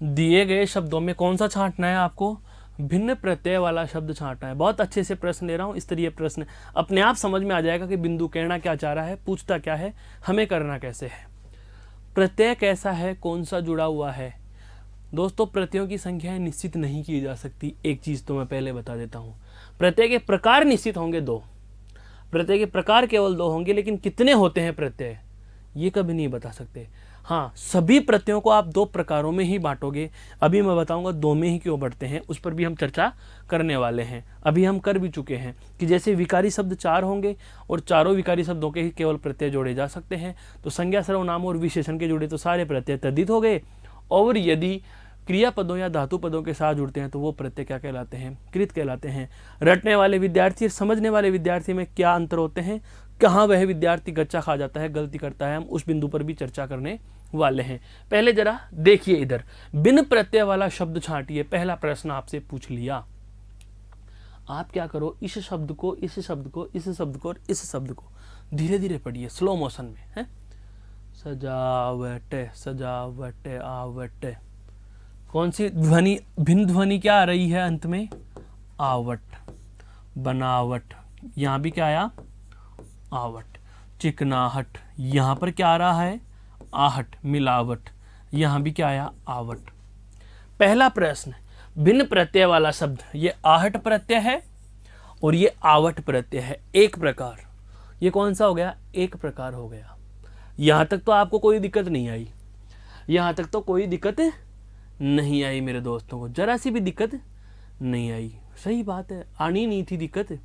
दिए गए शब्दों में कौन सा छांटना है आपको? भिन्न प्रत्यय वाला शब्द छांटना है। बहुत अच्छे से प्रश्न ले रहा हूं, इस तरह प्रश्न अपने आप समझ में आ जाएगा कि बिंदु कहना क्या चाह रहा है, पूछता क्या है, हमें करना कैसे है। प्रत्यय कैसा है, कौन सा जुड़ा हुआ है। दोस्तों प्रत्ययों की संख्या निश्चित नहीं की जा सकती। एक चीज तो मैं पहले बता देता हूं, प्रत्यय के प्रकार निश्चित होंगे 2। प्रत्यय के प्रकार केवल 2 होंगे, लेकिन कितने होते हैं प्रत्यय ये कभी नहीं बता सकते। हाँ, सभी प्रत्ययों को आप 2 प्रकारों में ही बांटोगे। अभी मैं बताऊंगा 2 में ही क्यों बढ़ते हैं, उस पर भी हम चर्चा करने वाले हैं। अभी हम कर भी चुके हैं कि जैसे विकारी शब्द 4 होंगे और चारों विकारी शब्दों के ही केवल प्रत्यय जोड़े जा सकते हैं। तो संज्ञा, सर्वनाम और विशेषण के जुड़े तो सारे प्रत्यय तद्धित हो गए, और यदि क्रियापदों या धातु पदों के साथ जुड़ते हैं तो वो प्रत्यय क्या कहलाते हैं? कृत कहलाते हैं। रटने वाले विद्यार्थी और समझने वाले विद्यार्थी में क्या अंतर होते हैं, कहाँ वह विद्यार्थी गच्चा खा जाता है, गलती करता है, हम उस बिंदु पर भी चर्चा करने वाले हैं। पहले जरा देखिए इधर, बिन प्रत्यय वाला शब्द छांटिए। पहला प्रश्न आपसे पूछ लिया, आप क्या करो, इस शब्द को, इस शब्द को, इस शब्द को और इस शब्द को धीरे धीरे पढ़िए, स्लो मोशन में है। सजावट, सजावट, आवट। कौन सी ध्वनि, भिन्न ध्वनि क्या आ रही है अंत में? आवट। बनावट, यहां भी क्या आया? आवट। चिकनाहट, यहां पर क्या आ रहा है, आहट, मिलावट, यहां भी क्या आया, आवट। पहला प्रश्न, भिन्न प्रत्यय वाला शब्द, ये आहट प्रत्यय है और ये आवट प्रत्यय है, एक प्रकार। ये कौन सा हो गया, एक प्रकार हो गया। यहां तक तो आपको कोई दिक्कत नहीं आई, यहां तक तो कोई दिक्कत नहीं आई मेरे दोस्तों को, जरा सी भी दिक्कत नहीं आई। सही बात है, आनी नहीं थी दिक्कत,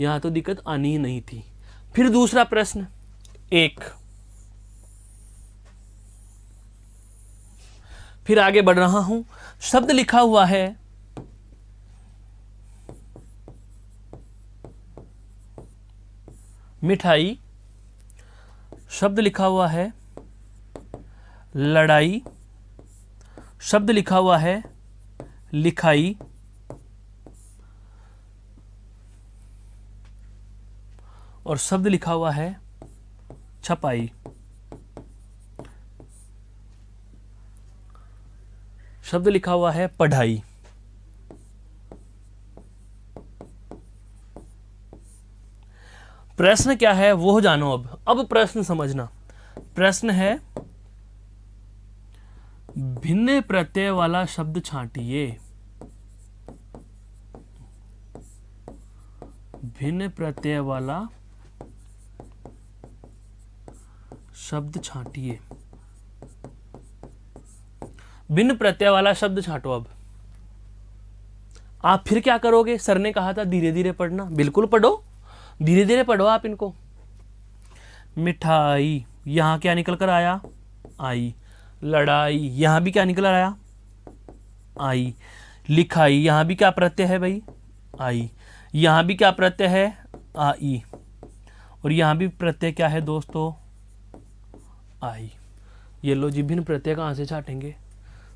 यहां तो दिक्कत आनी ही नहीं थी। फिर दूसरा प्रश्न, एक, फिर आगे बढ़ रहा हूं। शब्द लिखा हुआ है मिठाई, शब्द लिखा हुआ है लड़ाई, शब्द लिखा हुआ है लिखाई, और शब्द लिखा हुआ है छपाई। शब्द लिखा हुआ है पढ़ाई। प्रश्न क्या है वो जानो। अब प्रश्न समझना। प्रश्न है भिन्न प्रत्यय वाला शब्द छांटिए। भिन्न प्रत्यय वाला शब्द छांटिए। भिन्न प्रत्यय वाला शब्द छांटो। अब आप फिर क्या करोगे, सर ने कहा था धीरे धीरे पढ़ना, बिल्कुल पढ़ो, धीरे धीरे पढ़ो आप इनको। मिठाई, यहां क्या निकल कर आया, आई। लड़ाई, यहां भी क्या निकल आया, आई। लिखाई, यहां भी क्या प्रत्यय है भाई, आई। यहां भी क्या प्रत्यय है, आई। और यहां भी प्रत्यय क्या है दोस्तों, आई। ये लो जी, भिन्न प्रत्यय कहां से छाटेंगे।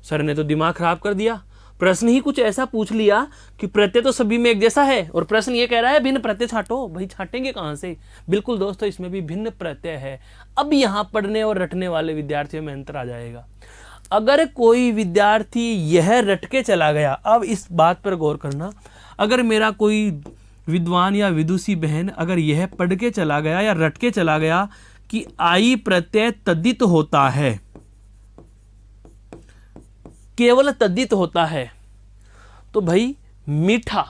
सर ने तो दिमाग खराब कर दिया, प्रश्न ही कुछ ऐसा पूछ लिया कि प्रत्यय तो सभी में एक जैसा है और प्रश्न ये कह रहा है भिन्न प्रत्यय छाटो। भाई छाटेंगे कहां से। बिल्कुल दोस्तों, इसमें भी भिन्न प्रत्यय है। अब यहां पढ़ने और रटने वाले विद्यार्थियों में अंतर आ जाएगा। अगर कोई विद्यार्थी यह रट के चला गया, अब इस बात पर गौर करना, अगर मेरा कोई विद्वान या विदुषी बहन अगर यह पढ़ के चला गया या रट के चला गया कि आई प्रत्यय तद्धित होता है, केवल तद्धित होता है, तो भाई मीठा,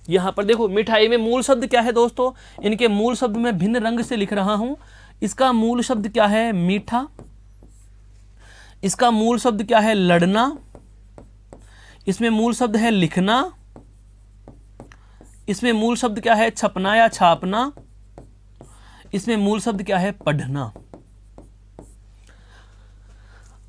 यहां पर देखो मिठाई में मूल शब्द क्या है दोस्तों, इनके मूल शब्द में भिन्न रंग से लिख रहा हूं। इसका मूल शब्द क्या है, मीठा। इसका मूल शब्द क्या है, लड़ना। इसमें मूल शब्द है लिखना। इसमें मूल शब्द क्या है, छपना या छापना। इसमें मूल शब्द क्या है, पढ़ना।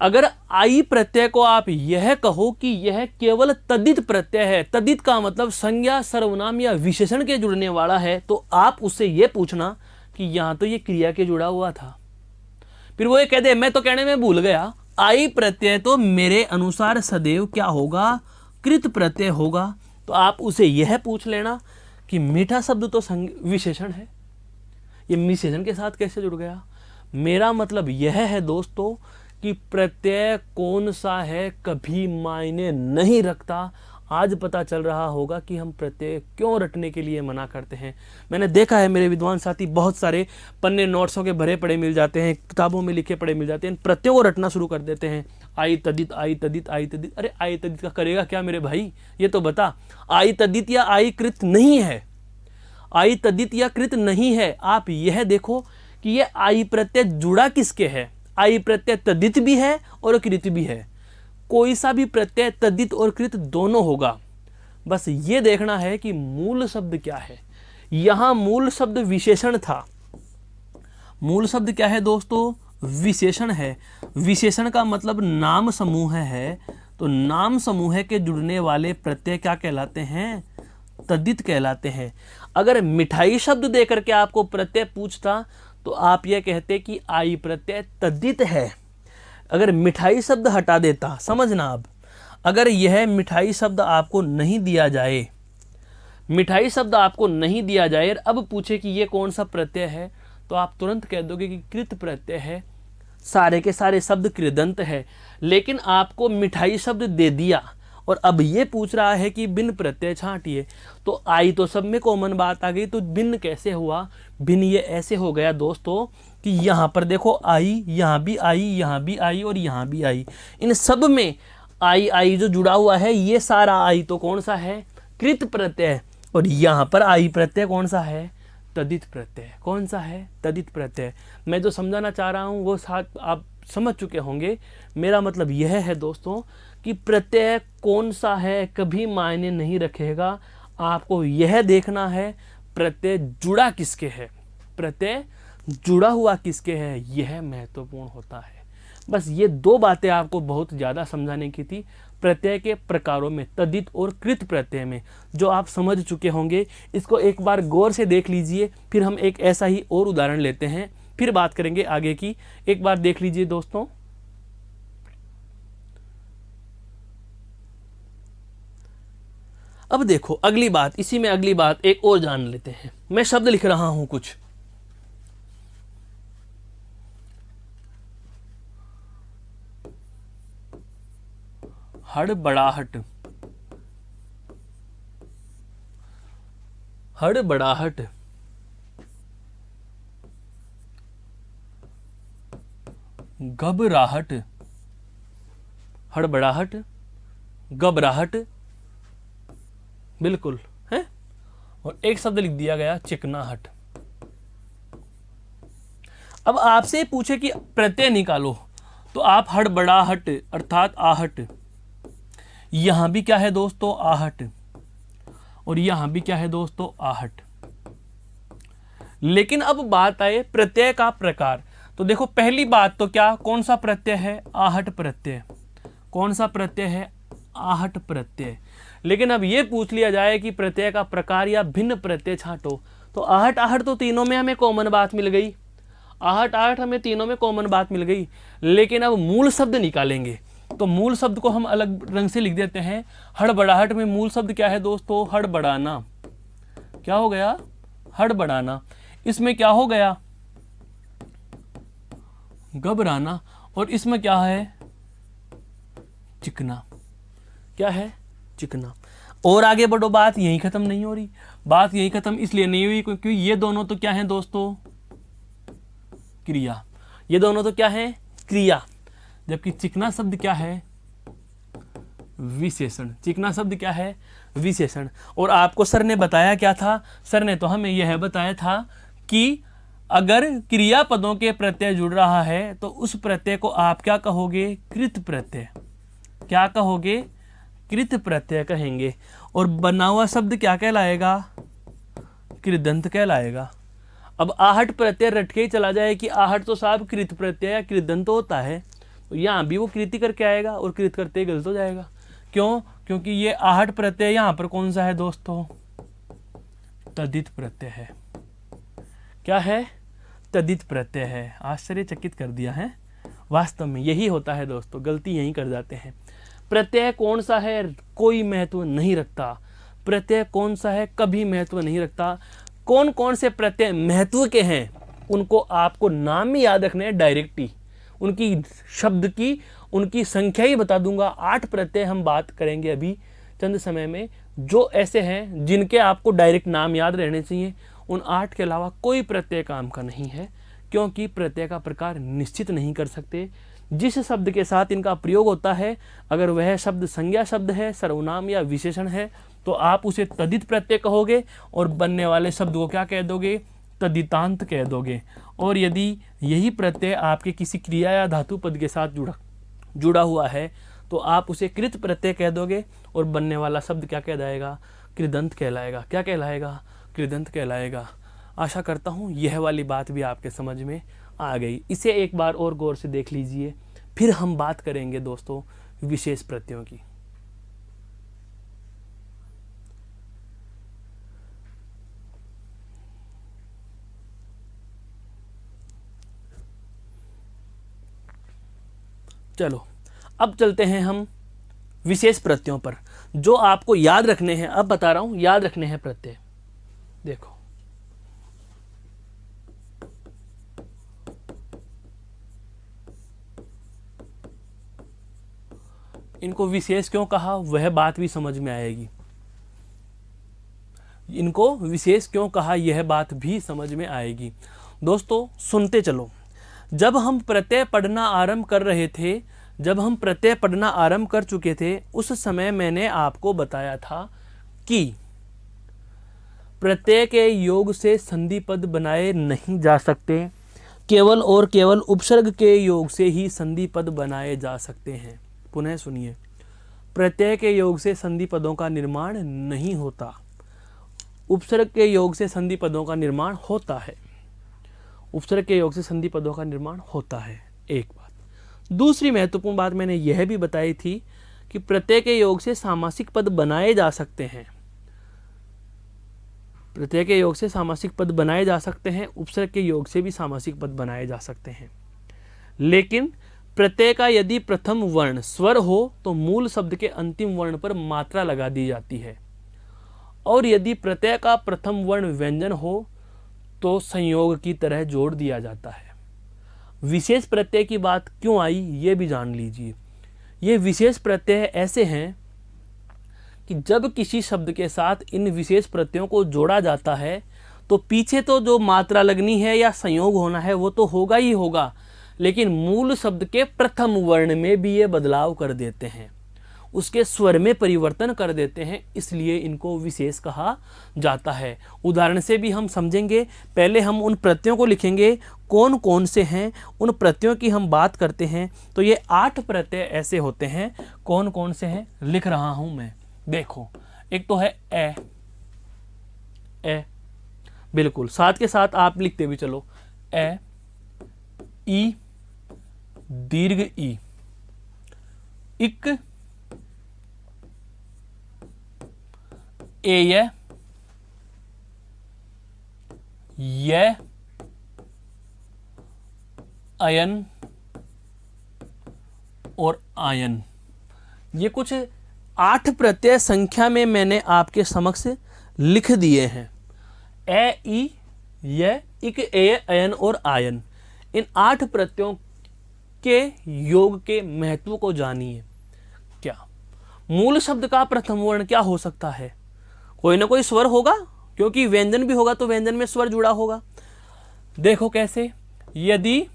अगर आई प्रत्यय को आप यह कहो कि यह केवल तद्धित प्रत्यय है, तद्धित का मतलब संज्ञा, सर्वनाम या विशेषण के जुड़ने वाला है, तो आप उससे यह पूछना कि यहां तो ये क्रिया के जुड़ा हुआ था। फिर वो ये कह दे मैं तो कहने में भूल गया, आई प्रत्यय तो मेरे अनुसार सदैव क्या होगा, कृत प्रत्यय होगा। तो आप उसे यह पूछ लेना कि मीठा शब्द तो विशेषण है, ये विशेषण के साथ कैसे जुड़ गया। मेरा मतलब यह है दोस्तों कि प्रत्यय कौन सा है कभी मायने नहीं रखता। आज पता चल रहा होगा कि हम प्रत्यय क्यों रटने के लिए मना करते हैं। मैंने देखा है मेरे विद्वान साथी बहुत सारे पन्ने नोट्सों के भरे पड़े मिल जाते हैं, किताबों में लिखे पड़े मिल जाते हैं, प्रत्ययों को रटना शुरू कर देते हैं। आई तद्धित, आई तद्धित, आई तद्धित। अरे आई तद्धित का करेगा क्या मेरे भाई, ये तो बता। आई तद्धित या आई कृत नहीं है, आई तद्धित या कृत नहीं है। आप यह देखो कि ये आई प्रत्यय जुड़ा किसके है। आई प्रत्यय तद्धित भी है और कृत भी है। कोई सा भी प्रत्यय तद्धित और कृत दोनों होगा। बस ये देखना है कि मूल शब्द क्या है। यहां मूल शब्द विशेषण था। मूल शब्द क्या है दोस्तों, विशेषण है। विशेषण का मतलब नाम समूह है, तो नाम समूह के जुड़ने वाले प्रत्यय क्या कहलाते हैं, तद्धित कहलाते हैं। अगर मिठाई शब्द देकर के आपको प्रत्यय पूछता तो आप यह कहते कि आई प्रत्यय तद्धित है। अगर मिठाई शब्द हटा देता, समझना अब, अगर यह मिठाई शब्द आपको नहीं दिया जाए, मिठाई शब्द आपको नहीं दिया जाए और अब पूछे कि यह कौन सा प्रत्यय है, तो आप तुरंत कह दोगे कि कृत प्रत्यय है। सारे के सारे शब्द कृदंत है। लेकिन आपको मिठाई शब्द दे दिया और अब ये पूछ रहा है कि भिन्न प्रत्यय छांटिए। तो आई तो सब में कॉमन बात आ गई, तो भिन्न कैसे हुआ? भिन्न ये ऐसे हो गया दोस्तों कि यहाँ पर देखो आई, यहाँ भी आई, यहाँ भी आई और यहाँ भी आई, इन सब में आई आई जो जुड़ा हुआ है, ये सारा आई तो कौन सा है? कृत प्रत्यय। और यहाँ पर आई प्रत्यय कौन सा है? तदित प्रत्यय। कौन सा है? तदित प्रत्यय। मैं जो समझाना चाह रहा हूँ वो साथ आप समझ चुके होंगे। मेरा मतलब यह है दोस्तों कि प्रत्यय कौन सा है कभी मायने नहीं रखेगा, आपको यह देखना है प्रत्यय जुड़ा किसके है, प्रत्यय जुड़ा हुआ किसके है, यह महत्वपूर्ण होता है। बस ये दो बातें आपको बहुत ज़्यादा समझाने की थी प्रत्यय के प्रकारों में, तद्धित और कृत प्रत्यय में, जो आप समझ चुके होंगे। इसको एक बार गौर से देख लीजिए, फिर हम एक ऐसा ही और उदाहरण लेते हैं, फिर बात करेंगे आगे की। एक बार देख लीजिए दोस्तों। अब देखो अगली बात, इसी में अगली बात एक और जान लेते हैं। मैं शब्द लिख रहा हूं कुछ, हड़बड़ाहट, हड़बड़ाहट, घबराहट, हड़बड़ाहट, घबराहट, बिल्कुल है। और एक शब्द लिख दिया गया चिकनाहट। अब आपसे पूछे कि प्रत्यय निकालो, तो आप हड़बड़ाहट अर्थात आहट, यहां भी क्या है दोस्तों? आहट, और यहां भी क्या है दोस्तों? आहट। लेकिन अब बात आए प्रत्यय का प्रकार, तो देखो पहली बात तो क्या, कौन सा प्रत्यय है? आहट प्रत्यय। कौन सा प्रत्यय है? आहट प्रत्यय। लेकिन अब ये पूछ लिया जाए कि प्रत्यय का प्रकार या भिन्न प्रत्यय छांटो, तो आहट आहट तो तीनों में हमें कॉमन बात मिल गई, आहट आहट हमें तीनों में कॉमन बात मिल गई। लेकिन अब मूल शब्द निकालेंगे, तो मूल शब्द को हम अलग रंग से लिख देते हैं। हड़बड़ाहट में मूल शब्द क्या है दोस्तों? हड़बड़ाना। क्या हो गया? हड़बड़ाना। इसमें क्या हो गया? घबराना। और इसमें क्या है? चिकना। क्या है? चिकना। और आगे बढ़ो, बात यहीं खत्म नहीं हो रही। बात यहीं खत्म इसलिए नहीं हुई क्योंकि ये दोनों तो क्या है दोस्तों? क्रिया। ये दोनों तो क्या है? क्रिया। जबकि चिकना शब्द क्या है? विशेषण। चिकना शब्द क्या है? विशेषण। और आपको सर ने बताया क्या था? सर ने तो हमें यह बताया था कि अगर क्रियापदों के प्रत्यय जुड़ रहा है तो उस प्रत्यय को आप क्या कहोगे? कृत प्रत्यय। क्या कहोगे? कृत प्रत्यय कहेंगे। और बना हुआ शब्द क्या कहलाएगा? कृदंत कहलाएगा। अब आहट प्रत्यय रट के ही चला जाए कि आहट तो साहब कृत प्रत्यय या कृदंत होता है, तो यहाँ भी वो कृति करके आएगा और कृत करते ही गलत हो जाएगा। क्यों? क्योंकि ये आहट प्रत्यय यहाँ पर कौन सा है दोस्तों? तद्धित प्रत्यय है। क्या है? तद्धित प्रत्यय है। आश्चर्यचकित कर दिया है। वास्तव में यही होता है दोस्तों, गलती यही कर जाते हैं। प्रत्यय कौन सा है कोई महत्व नहीं रखता, प्रत्यय कौन सा है कभी महत्व नहीं रखता। कौन कौन से प्रत्यय महत्व के हैं उनको आपको नाम ही याद रखने हैं डायरेक्ट ही, उनकी शब्द की उनकी संख्या ही बता दूंगा। 8 प्रत्यय हम बात करेंगे अभी चंद समय में, जो ऐसे हैं जिनके आपको डायरेक्ट नाम याद रहने चाहिए। उन 8 के अलावा कोई प्रत्यय काम का नहीं है, क्योंकि प्रत्यय का प्रकार निश्चित नहीं कर सकते। जिस शब्द के साथ इनका प्रयोग होता है, अगर वह शब्द संज्ञा शब्द है, सर्वनाम या विशेषण है, तो आप उसे तद्धित प्रत्यय कहोगे और बनने वाले शब्द को क्या कह दोगे? तद्धितांत कह दोगे। और यदि यही प्रत्यय आपके किसी क्रिया या धातु पद के साथ जुड़ा हुआ है तो आप उसे कृत प्रत्यय कह दोगे और बनने वाला शब्द क्या कह जाएगा? कृदंत कहलाएगा। क्या कहलाएगा? कृदंत कहलाएगा। आशा करता हूँ यह वाली बात भी आपके समझ में आ गई। इसे एक बार और गौर से देख लीजिए, फिर हम बात करेंगे दोस्तों विशेष प्रत्ययों की। चलो अब चलते हैं हम विशेष प्रत्ययों पर, जो आपको याद रखने हैं। अब बता रहा हूं, याद रखने हैं प्रत्यय। देखो इनको विशेष क्यों कहा वह बात भी समझ में आएगी। इनको विशेष क्यों कहा यह बात भी समझ में आएगी। दोस्तों सुनते चलो। जब हम प्रत्यय पढ़ना आरंभ कर रहे थे, जब हम प्रत्यय पढ़ना आरंभ कर चुके थे, उस समय मैंने आपको बताया था कि प्रत्यय के योग से संधि पद बनाए नहीं जा सकते, केवल और केवल उपसर्ग के योग से ही संधि पद बनाए जा सकते हैं। पुनः सुनिए, प्रत्यय के योग से संधि पदों का निर्माण नहीं होता, उपसर्ग के योग से संधि पदों का निर्माण होता है। उपसर्ग के योग से संधि पदों का निर्माण होता है, एक बात। दूसरी महत्वपूर्ण बात मैंने यह भी बताई थी कि प्रत्यय के योग से सामासिक पद बनाए जा सकते हैं। प्रत्यय के योग से सामासिक पद बनाए जा सकते हैं, उपसर्ग के योग से भी सामासिक पद बनाए जा सकते हैं। लेकिन प्रत्यय का यदि प्रथम वर्ण स्वर हो तो मूल शब्द के अंतिम वर्ण पर मात्रा लगा दी जाती है, और यदि प्रत्यय का प्रथम वर्ण व्यंजन हो तो संयोग की तरह जोड़ दिया जाता है। विशेष प्रत्यय की बात क्यों आई ये भी जान लीजिए। ये विशेष प्रत्यय ऐसे हैं कि जब किसी शब्द के साथ इन विशेष प्रत्ययों को जोड़ा जाता है तो पीछे तो जो मात्रा लगनी है या संयोग होना है वो तो होगा ही होगा, लेकिन मूल शब्द के प्रथम वर्ण में भी ये बदलाव कर देते हैं, उसके स्वर में परिवर्तन कर देते हैं, इसलिए इनको विशेष कहा जाता है। उदाहरण से भी हम समझेंगे। पहले हम उन प्रत्ययों को लिखेंगे कौन कौन से हैं, उन प्रत्ययों की हम बात करते हैं। तो ये 8 प्रत्यय ऐसे होते हैं। कौन कौन से हैं लिख रहा हूं मैं, देखो। एक तो है ए, ए बिल्कुल, साथ के साथ आप लिखते भी चलो, ए, ई, दीर्घ ई, इक, ए, य, अयन और आयन। ये कुछ 8 प्रत्यय संख्या में मैंने आपके समक्ष लिख दिए हैं। ए, ई, य, इक, ए, अयन और आयन। इन 8 प्रत्ययों के योग के महत्व को जानिए। क्या मूल शब्द का प्रथम वर्ण क्या हो सकता है? कोई ना कोई स्वर होगा, क्योंकि व्यंजन भी होगा तो व्यंजन में स्वर जुड़ा होगा। देखो कैसे, यदि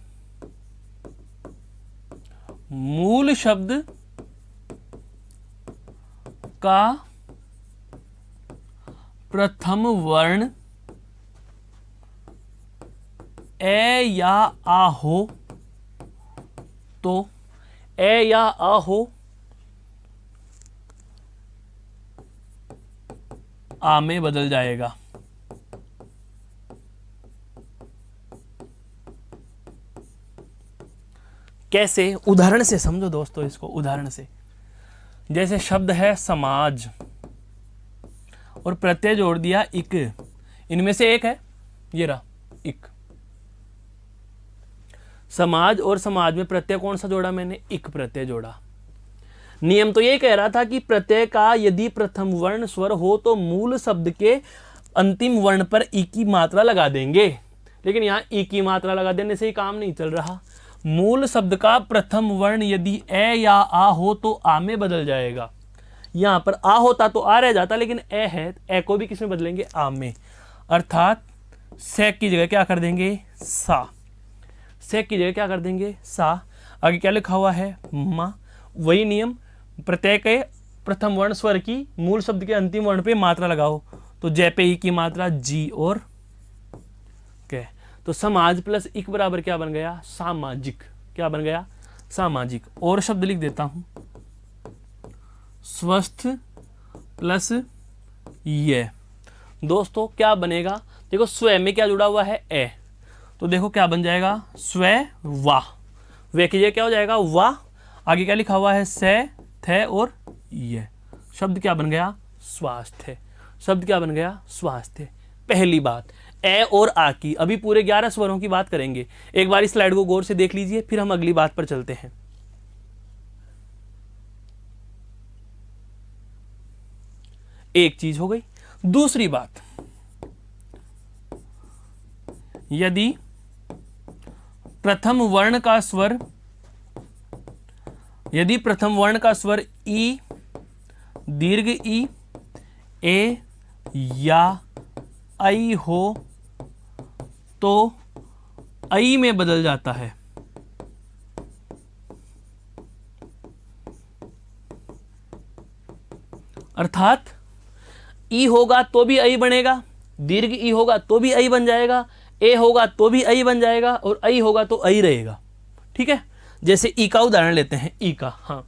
मूल शब्द का प्रथम वर्ण ए या आ हो तो ए या आ हो आ में बदल जाएगा। कैसे? उदाहरण से समझो दोस्तों इसको, उदाहरण से। जैसे शब्द है समाज और प्रत्यय जोड़ दिया इक, इनमें से एक है ये रहा इक। समाज और समाज में प्रत्यय कौन सा जोड़ा मैंने? इक प्रत्यय जोड़ा। नियम तो ये कह रहा था कि प्रत्यय का यदि प्रथम वर्ण स्वर हो तो मूल शब्द के अंतिम वर्ण पर ई की मात्रा लगा देंगे, लेकिन यहाँ ई की मात्रा लगा देने से ही काम नहीं चल रहा। मूल शब्द का प्रथम वर्ण यदि ए या आ हो तो आ में बदल जाएगा। यहाँ पर आ होता तो आ रह जाता, लेकिन ए है, ए को भी किस में बदलेंगे? आ में। अर्थात से की जगह क्या कर देंगे? सा। से की जगह क्या कर देंगे? सा। आगे क्या लिखा हुआ है? मा। वही नियम, प्रत्यय के प्रथम वर्ण स्वर की मूल शब्द के अंतिम वर्ण पे मात्रा लगाओ, तो जय पे ई की मात्रा जी और के। तो समाज प्लस इक बराबर क्या बन गया? सामाजिक। क्या बन गया? सामाजिक। और शब्द लिख देता हूं, स्वस्थ प्लस ये। दोस्तों क्या बनेगा? देखो स्व में क्या जुड़ा हुआ है? ए। तो देखो क्या बन जाएगा? स्व वाह। वे की जगह क्या हो जाएगा? वाह। आगे क्या लिखा हुआ है? से, थे और ये। शब्द क्या बन गया? स्वास्थ्य। शब्द क्या बन गया? स्वास्थ्य। पहली बात ए और आ की। अभी पूरे 11 स्वरों की बात करेंगे। एक बार इस स्लाइड को गौर से देख लीजिए, फिर हम अगली बात पर चलते हैं। एक चीज हो गई। दूसरी बात, यदि प्रथम वर्ण का स्वर यदि प्रथम वर्ण का स्वर ई, दीर्घ ई, ए या आई हो तो आई में बदल जाता है। अर्थात ई होगा तो भी आई बनेगा, दीर्घ ई होगा तो भी आई बन जाएगा, ए होगा तो भी आई बन जाएगा और आई होगा तो आई रहेगा। ठीक है, जैसे ई का उदाहरण लेते हैं, ई का, हाँ,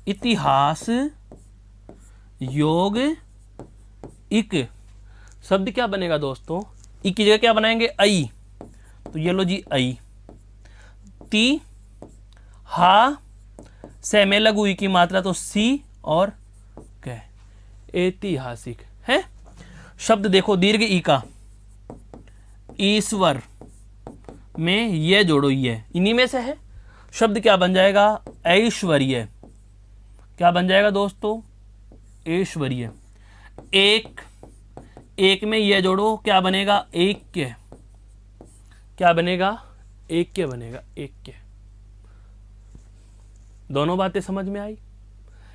इतिहास योग इक, शब्द क्या बनेगा दोस्तों, ई की जगह क्या बनाएंगे, आई, तो ये लो जी आई। ती हा से में लघु ई की मात्रा तो सी और कै, ऐतिहासिक है। शब्द देखो दीर्घ ई का, ईश्वर में ये जोड़ो, ये इन्हीं में से है। शब्द क्या बन जाएगा, ऐश्वर्य, क्या बन जाएगा दोस्तों, ऐश्वर्य। एक, एक में ये जोड़ो, क्या बनेगा, ऐक्य, क्या बनेगा, ऐक्य बनेगा, ऐक्य। दोनों बातें समझ में आई?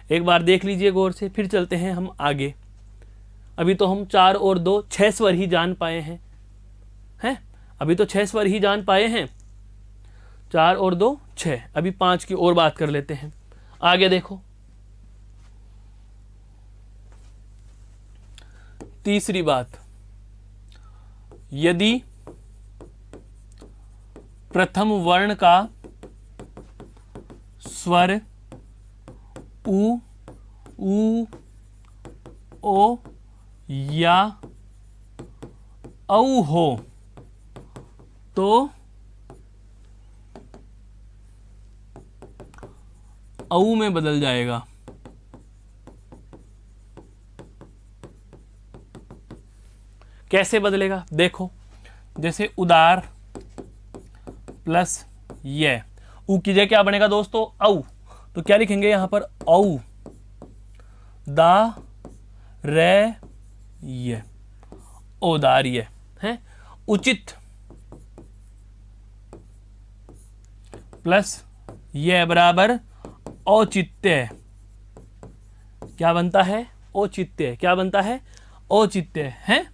एक बार देख लीजिए गौर से, फिर चलते हैं हम आगे। अभी तो हम 4 और 2 6 स्वर ही जान पाए हैं, अभी तो 6 स्वर ही जान पाए हैं, 4 और 2 6, अभी 5 की और बात कर लेते हैं। आगे देखो, तीसरी बात, यदि प्रथम वर्ण का स्वर उ, ओ या औ हो तो औ में बदल जाएगा। कैसे बदलेगा, देखो, जैसे उदार प्लस ये, ऊ की जगह क्या बनेगा दोस्तों, औ, तो क्या लिखेंगे यहां पर, औ, दा रे ये, औदार्य है। उचित प्लस ये बराबर औचित्य, क्या बनता है, औचित्य, क्या बनता है, औचित्य है।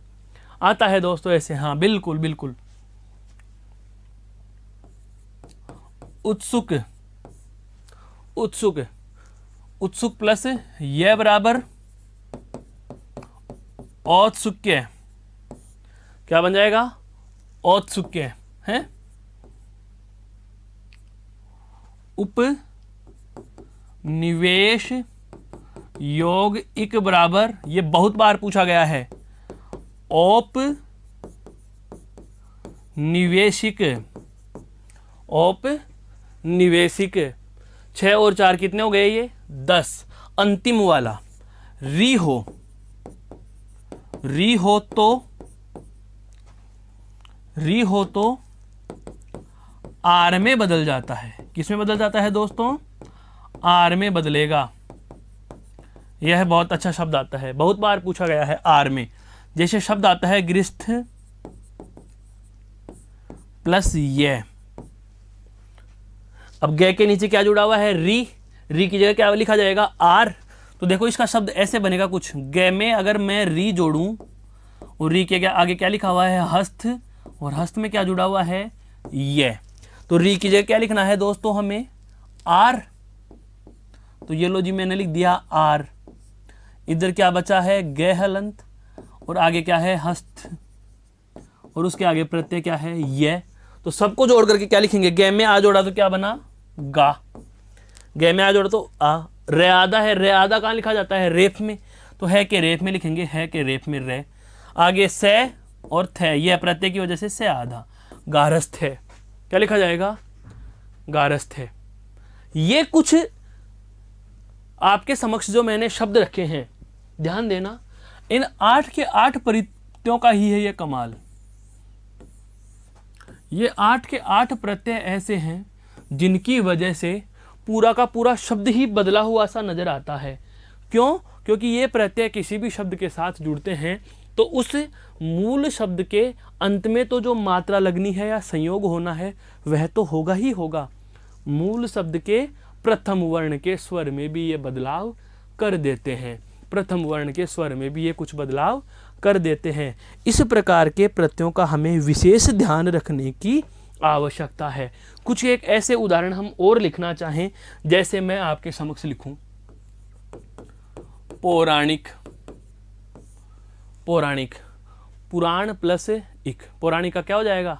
आता है दोस्तों ऐसे, हाँ बिल्कुल बिल्कुल। उत्सुक, उत्सुक, उत्सुक प्लस यह बराबर औत्सुक्य, क्या बन जाएगा, औत्सुक्य है। उप निवेश योग इक बराबर, ये बहुत बार पूछा गया है, औप निवेशिक, औप निवेशिक। 6 और 4 कितने हो गए, ये 10। अंतिम वाला री हो, री हो तो आर में बदल जाता है। किस में बदल जाता है दोस्तों, आर में बदलेगा। यह बहुत अच्छा शब्द आता है, बहुत बार पूछा गया है आर में। जैसे शब्द आता है गृहस्थ प्लस ये, अब गे के नीचे क्या जुड़ा हुआ है, री, री की जगह क्या लिखा जाएगा, आर। तो देखो इसका शब्द ऐसे बनेगा कुछ, गे में अगर मैं री जोड़ूं और री के आगे क्या लिखा हुआ है, हस्त, और हस्त में क्या जुड़ा हुआ है, ये, तो री की जगह क्या लिखना है दोस्तों हमें, आर। तो ये लो जी मैंने लिख दिया आर। इधर क्या बचा है, गे हलंत, और आगे क्या है, हस्त, और उसके आगे प्रत्यय क्या है, ये। तो सबको जोड़ करके क्या लिखेंगे, गे में आ जोड़ा तो क्या बना, गा, गे में आ जोड़ा तो आ। रे आधा है, रे आधा कहाँ लिखा जाता है, रेफ में, तो है के रेफ में लिखेंगे, है के रेफ में रे। आगे से और थे, यह प्रत्यय की वजह से आधा, गारस्थ है, क्या लिखा जाएगा, गारस्थ है। ये कुछ आपके समक्ष जो मैंने शब्द रखे हैं, ध्यान देना, इन 8 के 8 प्रत्ययों का ही है ये कमाल। ये 8 के 8 प्रत्यय ऐसे हैं जिनकी वजह से पूरा का पूरा शब्द ही बदला हुआ सा नजर आता है। क्यों? क्योंकि ये प्रत्यय किसी भी शब्द के साथ जुड़ते हैं तो उस मूल शब्द के अंत में तो जो मात्रा लगनी है या संयोग होना है वह तो होगा ही होगा। मूल शब्द के प्रथम वर्ण के स्वर में भी ये बदलाव कर देते हैं। प्रथम वर्ण के स्वर में भी ये कुछ बदलाव कर देते हैं। इस प्रकार के प्रत्ययों का हमें विशेष ध्यान रखने की आवश्यकता है। कुछ एक ऐसे उदाहरण हम और लिखना चाहें, जैसे मैं आपके समक्ष लिखूं पौराणिक, पौराणिक, पुराण प्लस इक, पौराणिक का क्या हो जाएगा,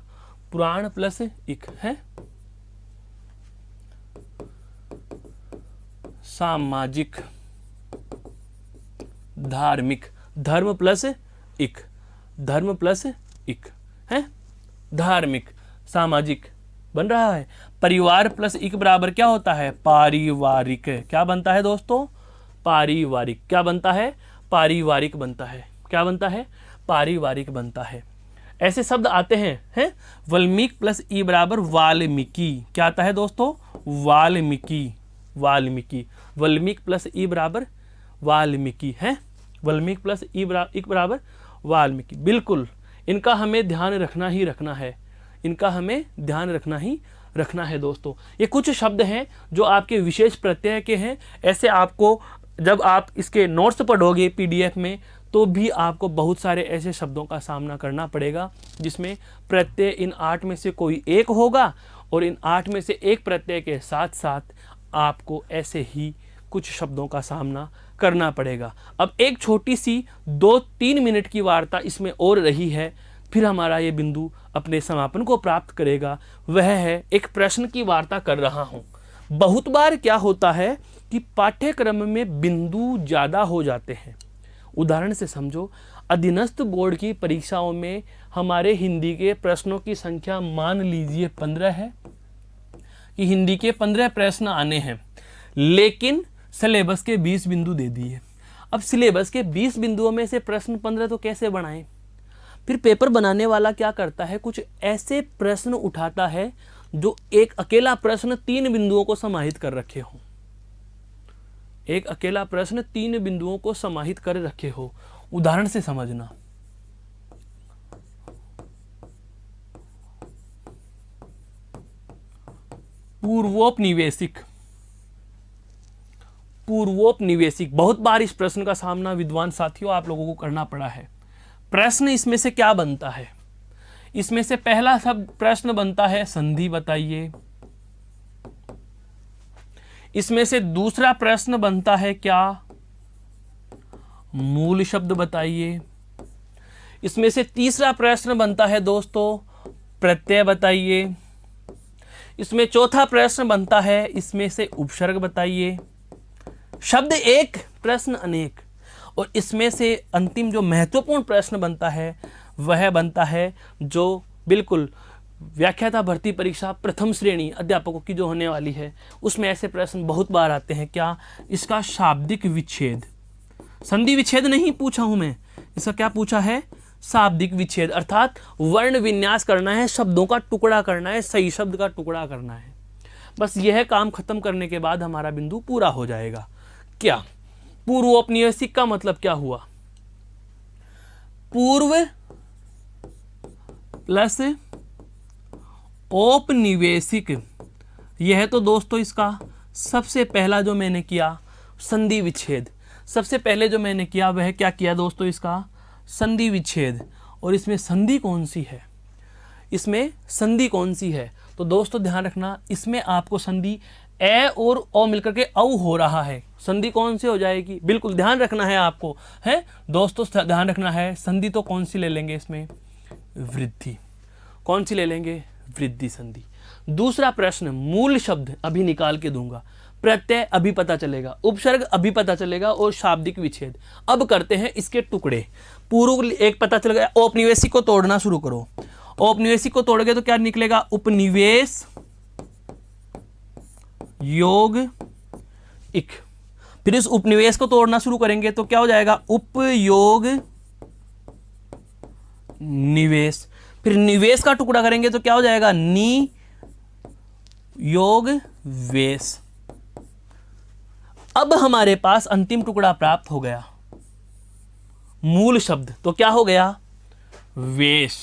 पुराण प्लस इक है। सामाजिक, धार्मिक, धर्म प्लस इक, धर्म प्लस इक है, धार्मिक, सामाजिक बन रहा है। परिवार प्लस इक बराबर क्या होता है, पारिवारिक। क्या बनता है दोस्तों, पारिवारिक। क्या बनता है, पारिवारिक बनता है। क्या बनता है, पारिवारिक बनता है। ऐसे शब्द आते हैं वाल्मीकि प्लस ई बराबर वाल्मीकि। क्या आता है दोस्तों, वाल्मीकि, वाल्मीकि। वाल्मीकि प्लस ई बराबर वाल्मीकि है, वाल्मीकि प्लस ई बराबर वाल्मीकि। बिल्कुल, इनका हमें ध्यान रखना ही रखना है, इनका हमें ध्यान रखना ही रखना है दोस्तों। ये कुछ शब्द हैं जो आपके विशेष प्रत्यय के हैं। ऐसे आपको जब आप इसके नोट्स पढ़ोगे पीडीएफ में, तो भी आपको बहुत सारे ऐसे शब्दों का सामना करना पड़ेगा जिसमें प्रत्यय इन 8 में से कोई एक होगा, और इन 8 में से एक प्रत्यय के साथ साथ आपको ऐसे ही कुछ शब्दों का सामना करना पड़ेगा। अब एक छोटी सी 2-3 मिनट की वार्ता इसमें और रही है, फिर हमारा ये बिंदु अपने समापन को प्राप्त करेगा। वह है, एक प्रश्न की वार्ता कर रहा हूँ। बहुत बार क्या होता है कि पाठ्यक्रम में बिंदु ज़्यादा हो जाते हैं। उदाहरण से समझो, अधीनस्थ बोर्ड की परीक्षाओं में हमारे हिंदी के प्रश्नों की संख्या मान लीजिए 15 है, कि हिंदी के 15 प्रश्न आने हैं, लेकिन सिलेबस के 20 बिंदु दे दिए। अब सिलेबस के 20 बिंदुओं में से प्रश्न 15 तो कैसे बनाएं? फिर पेपर बनाने वाला क्या करता है, कुछ ऐसे प्रश्न उठाता है जो एक अकेला प्रश्न 3 बिंदुओं को समाहित कर रखे हो। एक अकेला प्रश्न 3 बिंदुओं को समाहित कर रखे हो। उदाहरण से समझना, पूर्वोपनिवेशिक, पूर्वोपनिवेशिक। बहुत बार इस प्रश्न का सामना विद्वान साथियों आप लोगों को करना पड़ा है। प्रश्न इसमें से क्या बनता है? इसमें से पहला शब्द प्रश्न बनता है संधि बताइए। इसमें से दूसरा प्रश्न बनता है क्या, मूल शब्द बताइए। इसमें से तीसरा प्रश्न बनता है दोस्तों प्रत्यय बताइए। इसमें चौथा प्रश्न बनता है इसमें से उपसर्ग बताइए। शब्द एक, प्रश्न अनेक। और इसमें से अंतिम जो महत्वपूर्ण प्रश्न बनता है वह बनता है जो बिल्कुल व्याख्याता भर्ती परीक्षा प्रथम श्रेणी अध्यापकों की जो होने वाली है, उसमें ऐसे प्रश्न बहुत बार आते हैं। क्या, इसका शाब्दिक विच्छेद। संधि विच्छेद नहीं पूछा हूं मैं, इसका क्या पूछा है, शाब्दिक विच्छेद। अर्थात वर्ण विन्यास करना है, शब्दों का टुकड़ा करना है, सही शब्द का टुकड़ा करना है। बस यह काम खत्म करने के बाद हमारा बिंदु पूरा हो जाएगा। क्या, पूर्वोपनिवेशिक का मतलब क्या हुआ, पूर्व प्लस औपनिवेशिक। यह तो दोस्तों इसका सबसे पहला जो मैंने किया संधि विच्छेद। सबसे पहले जो मैंने किया वह क्या किया दोस्तों, इसका संधि विच्छेद। और इसमें संधि कौन सी है, इसमें संधि कौन सी है, तो दोस्तों ध्यान रखना, इसमें आपको संधि ए और ओ मिलकर के औ हो रहा है। संधि कौन सी हो जाएगी, बिल्कुल ध्यान रखना है आपको, है दोस्तों, ध्यान रखना है। संधि तो कौन सी ले लेंगे इसमें, वृद्धि। कौन सी ले लेंगे, वृद्धि संधि। दूसरा प्रश्न, मूल शब्द अभी निकाल के दूंगा, प्रत्यय अभी पता चलेगा, उपसर्ग अभी पता चलेगा, और शाब्दिक विच्छेद। अब करते हैं इसके टुकड़े। पूर्व एक पता चल गया, औपनिवेशिक को तोड़ना शुरू करो। औपनिवेशिक को तोड़ोगे तो क्या निकलेगा, उपनिवेश योग इक। फिर इस उपनिवेश को तोड़ना शुरू करेंगे तो क्या हो जाएगा, उपयोग निवेश। फिर निवेश का टुकड़ा करेंगे तो क्या हो जाएगा, नि योग वेश। अब हमारे पास अंतिम टुकड़ा प्राप्त हो गया, मूल शब्द। तो क्या हो गया, वेश।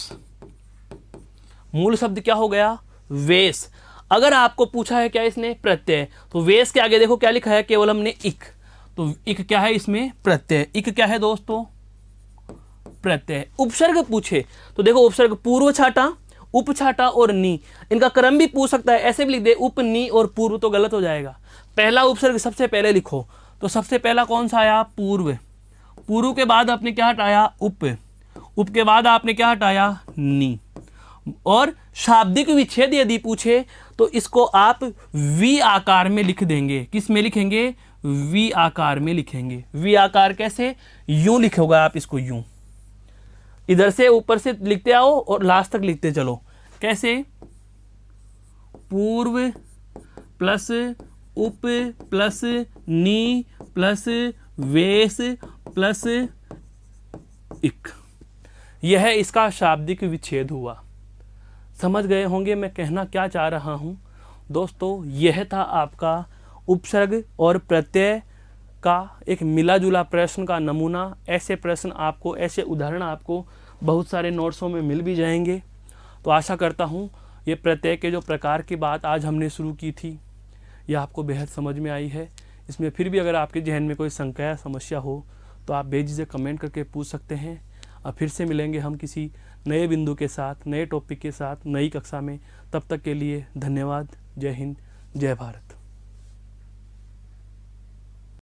मूल शब्द क्या हो गया, वेश। अगर आपको पूछा है क्या इसने प्रत्यय, तो वेश के आगे देखो क्या लिखा है, केवल हमने इक, तो इक क्या है इसमें प्रत्यय, इक क्या है दोस्तों प्रत्यय। उपसर्ग पूछे तो देखो उपसर्ग पूर्व छाटा, उप छाटा और नी, इनका क्रम भी पूछ सकता है, ऐसे भी लिख दे उप नी और पूर्व तो गलत हो जाएगा। पहला उपसर्ग सबसे पहले लिखो, तो सबसे पहला कौन सा आया पूर्व, पूर्व के बाद आपने क्या हटाया उप, उप के बाद आपने क्या हटाया नी। और शाब्दिक विच्छेद यदि पूछे तो इसको आप वी आकार में लिख देंगे, किस में लिखेंगे वी आकार में लिखेंगे। वी आकार कैसे, यूं लिखोगे आप इसको यूं, इधर से ऊपर से लिखते आओ और लास्ट तक लिखते चलो। कैसे, पूर्व प्लस उप प्लस नी प्लस वेश प्लस इक, यह इसका शाब्दिक विच्छेद हुआ। समझ गए होंगे मैं कहना क्या चाह रहा हूं दोस्तों। यह था आपका उपसर्ग और प्रत्यय का एक मिला जुला प्रश्न का नमूना। ऐसे प्रश्न आपको, ऐसे उदाहरण आपको बहुत सारे नोट्सों में मिल भी जाएंगे। तो आशा करता हूँ ये प्रत्यय के जो प्रकार की बात आज हमने शुरू की थी यह आपको बेहद समझ में आई है। इसमें फिर भी अगर आपके जहन में कोई शंका या समस्या हो तो आप बेझिझक कमेंट करके पूछ सकते हैं। और फिर से मिलेंगे हम किसी नए बिंदु के साथ, नए टॉपिक के साथ, नई कक्षा में। तब तक के लिए धन्यवाद। जय हिंद, जय भारत।